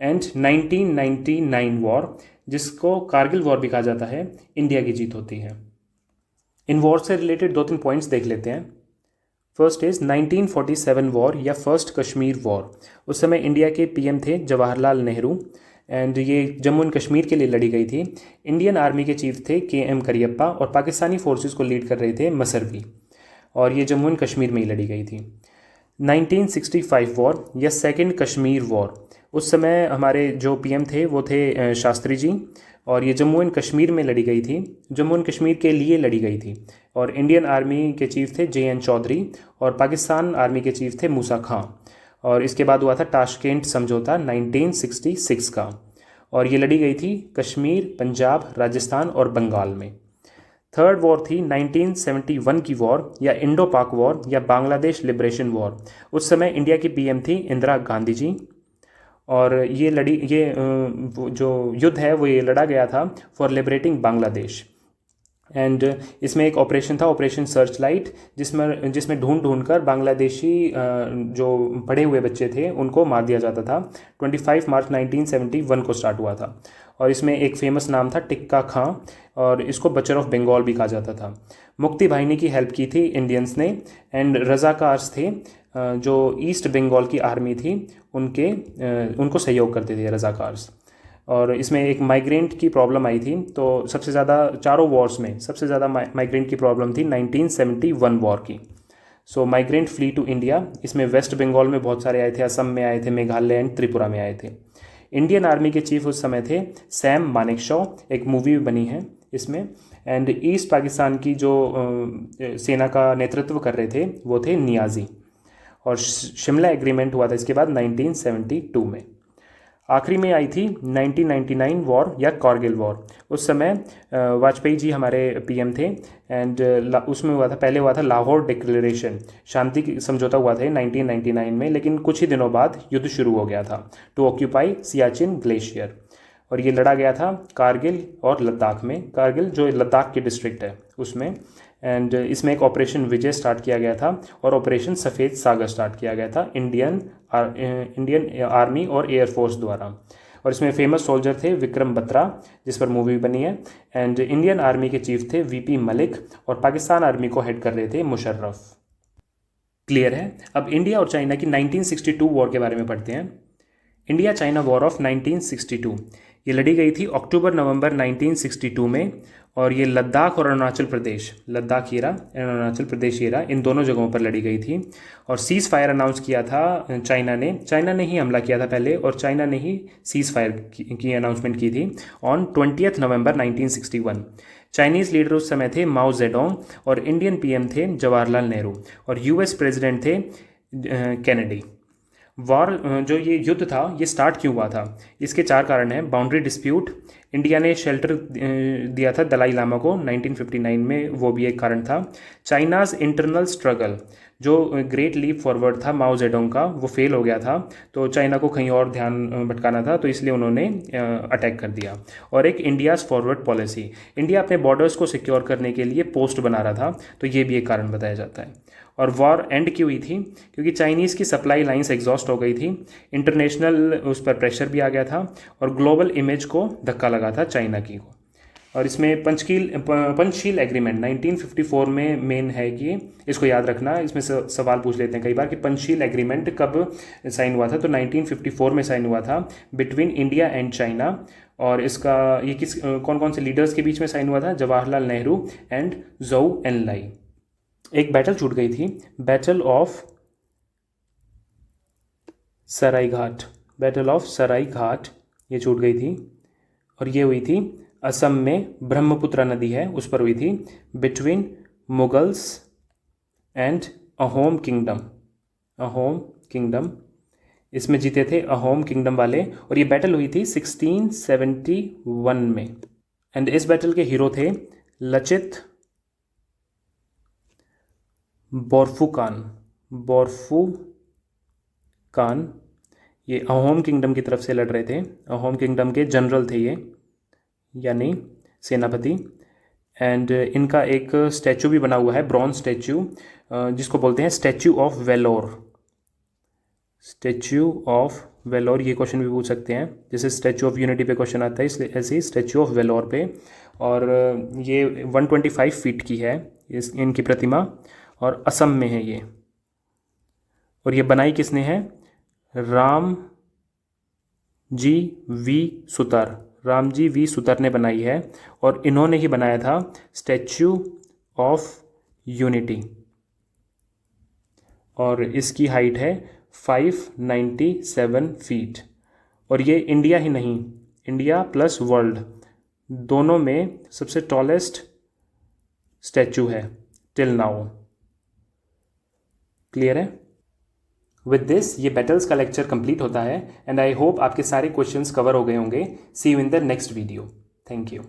एंड 1999 वॉर, जिसको कारगिल वॉर भी कहा जाता है, इंडिया की जीत होती है। इन वॉर से रिलेटेड 2-3 पॉइंट्स देख लेते हैं। फर्स्ट इज़ 1947 वॉर या फर्स्ट कश्मीर वॉर। उस समय इंडिया के पीएम थे जवाहरलाल नेहरू, एंड ये जम्मू एंड कश्मीर के लिए लड़ी गई थी। इंडियन आर्मी के चीफ थे KM करियप्पा, और पाकिस्तानी फोर्सेस को लीड कर रहे थे मसरवी, और ये जम्मू एंड कश्मीर में ही लड़ी गई थी। 1965 वॉर या सेकेंड कश्मीर वॉर, उस समय हमारे जो पीएम थे वो थे शास्त्री जी, और ये जम्मू एंड कश्मीर में लड़ी गई थी, जम्मू एंड कश्मीर के लिए लड़ी गई थी। और इंडियन आर्मी के चीफ थे JN चौधरी, और पाकिस्तान आर्मी के चीफ थे मूसा खां। और इसके बाद हुआ था ताशकेंट समझौता 1966 का, और ये लड़ी गई थी कश्मीर, पंजाब, राजस्थान और बंगाल में। थर्ड वॉर थी 1971 की वॉर या इंडो पाक वॉर या बांग्लादेश लिबरेशन वॉर। उस समय इंडिया की पीएम थी इंदिरा गांधी जी, और ये जो युद्ध है वो ये लड़ा गया था फॉर लिबरेटिंग बांग्लादेश। एंड इसमें एक ऑपरेशन था, ऑपरेशन सर्च लाइट, जिसमें ढूंढ कर बांग्लादेशी जो पढ़े हुए बच्चे थे उनको मार दिया जाता था। 25 मार्च 1971 को स्टार्ट हुआ था, और इसमें एक फेमस नाम था टिक्का खां, और इसको बचर ऑफ बंगाल भी कहा जाता था। मुक्ति बाहिनी की हेल्प की थी इंडियंस ने, एंड रजाकार्स थे जो ईस्ट बंगाल की आर्मी थी उनको सहयोग करते थे रजाकार्स। और इसमें एक माइग्रेंट की प्रॉब्लम आई थी, तो सबसे ज़्यादा चारों वॉर्स में सबसे ज़्यादा माइग्रेंट की प्रॉब्लम थी 1971 वॉर की। सो माइग्रेंट फ्ली टू इंडिया, इसमें वेस्ट बंगाल में बहुत सारे आए थे, असम में आए थे, मेघालय एंड त्रिपुरा में आए थे। इंडियन आर्मी के चीफ उस समय थे सैम मानेकशॉ, एक मूवी भी बनी है इसमें। एंड ईस्ट पाकिस्तान की जो सेना का नेतृत्व कर रहे थे वो थे नियाजी, और शिमला एग्रीमेंट हुआ था इसके बाद 1972 में। आखिरी में आई थी 1999 वॉर या कारगिल वॉर। उस समय वाजपेयी जी हमारे पीएम थे, एंड उसमें पहले हुआ था लाहौर डिक्लेरेशन, शांति समझौता हुआ था 1999 में, लेकिन कुछ ही दिनों बाद युद्ध शुरू हो गया था टू ऑक्यूपाई सियाचिन ग्लेशियर, और ये लड़ा गया था कारगिल और लद्दाख में। कारगिल जो लद्दाख की डिस्ट्रिक्ट है उसमें, एंड इसमें एक ऑपरेशन विजय स्टार्ट किया गया था, और ऑपरेशन सफ़ेद सागर स्टार्ट किया गया था इंडियन आर्मी और एयरफोर्स द्वारा। और इसमें फेमस सोल्जर थे विक्रम बत्रा, जिस पर मूवी बनी है, एंड इंडियन आर्मी के चीफ थे वीपी मलिक, और पाकिस्तान आर्मी को हेड कर रहे थे मुशर्रफ। क्लियर है। अब इंडिया और चाइना की 1962 वॉर के बारे में पढ़ते हैं। इंडिया चाइना वॉर ऑफ 1962 ये लड़ी गई थी अक्टूबर नवंबर 1962 में, और ये लद्दाख और अरुणाचल प्रदेश, लद्दाख येरा अरुणाचल प्रदेश येरा, इन दोनों जगहों पर लड़ी गई थी। और सीज़ फायर अनाउंस किया था चाइना ने ही हमला किया था पहले, और चाइना ने ही सीज़ फायर की अनाउंसमेंट की थी ऑन 20 नवंबर 1961। चाइनीज़ लीडर उस समय थे माओ जेडोंग, और इंडियन पीएम थे जवाहरलाल नेहरू, और यूएस प्रेसिडेंट थे कैनेडी। वॉर जो ये युद्ध था ये स्टार्ट क्यों हुआ था, इसके 4 कारण हैं। बाउंड्री डिस्प्यूट, इंडिया ने शेल्टर दिया था दलाई लामा को 1959 में, वो भी एक कारण था। चाइनाज़ इंटरनल स्ट्रगल, जो ग्रेट लीप फॉरवर्ड था माओ जेडोंग का, वो फेल हो गया था, तो चाइना को कहीं और ध्यान भटकाना था, तो इसलिए उन्होंने अटैक कर दिया। और एक इंडियाज़ फॉरवर्ड पॉलिसी, इंडिया अपने बॉर्डर्स को सिक्योर करने के लिए पोस्ट बना रहा था, तो ये भी एक कारण बताया जाता है। और वॉर एंड क्यों हुई थी, क्योंकि चाइनीज़ की सप्लाई लाइंस एग्जॉस्ट हो गई थी, इंटरनेशनल उस पर प्रेशर भी आ गया था, और ग्लोबल इमेज को धक्का लगा था चाइना की को। और इसमें पंचशील एग्रीमेंट 1954 में मेन है कि इसको याद रखना, इसमें सवाल पूछ लेते हैं कई बार कि पंचशील एग्रीमेंट कब साइन हुआ था, तो 1954 में साइन हुआ था बिटवीन इंडिया एंड चाइना। और इसका ये कौन कौन से लीडर्स के बीच में साइन हुआ था, जवाहरलाल नेहरू एंड जोउ एनलाई। एक बैटल छूट गई थी, battle of Saraighat, battle of Saraighat ये छूट गई थी, और ये हुई थी असम में, ब्रह्मपुत्र नदी है उस पर हुई थी, between Mughals and Ahom kingdom. Ahom kingdom, इसमें जीते थे अहोम किंगडम वाले, और ये बैटल हुई थी 1671 में। एंड इस बैटल के हीरो थे लचित बोरफुकान, ये अहोम किंगडम की तरफ से लड़ रहे थे, अहोम किंगडम के जनरल थे ये, यानी सेनापति। एंड इनका एक स्टैचू भी बना हुआ है, ब्रॉन्ज स्टैचू, जिसको बोलते हैं Statue of Valour. Statue of Valour, ये क्वेश्चन भी पूछ सकते हैं, जैसे स्टैचू ऑफ यूनिटी पे क्वेश्चन आता है, इसलिए ऐसे ही स्टैचू ऑफ वेलोर पे। और ये 125 फीट की है इनकी प्रतिमा, और असम में है ये। और ये बनाई किसने है, राम जी वी सुतर ने बनाई है, और इन्होंने ही बनाया था स्टैचू ऑफ यूनिटी, और इसकी हाइट है 597 फीट। और ये इंडिया ही नहीं, इंडिया प्लस वर्ल्ड दोनों में सबसे टॉलेस्ट स्टैचू है टिल नाउ। क्लियर है। विद दिस ये बैटल्स का लेक्चर कंप्लीट होता है, एंड आई होप आपके सारे क्वेश्चंस कवर हो गए होंगे। See you in the next video. Thank you.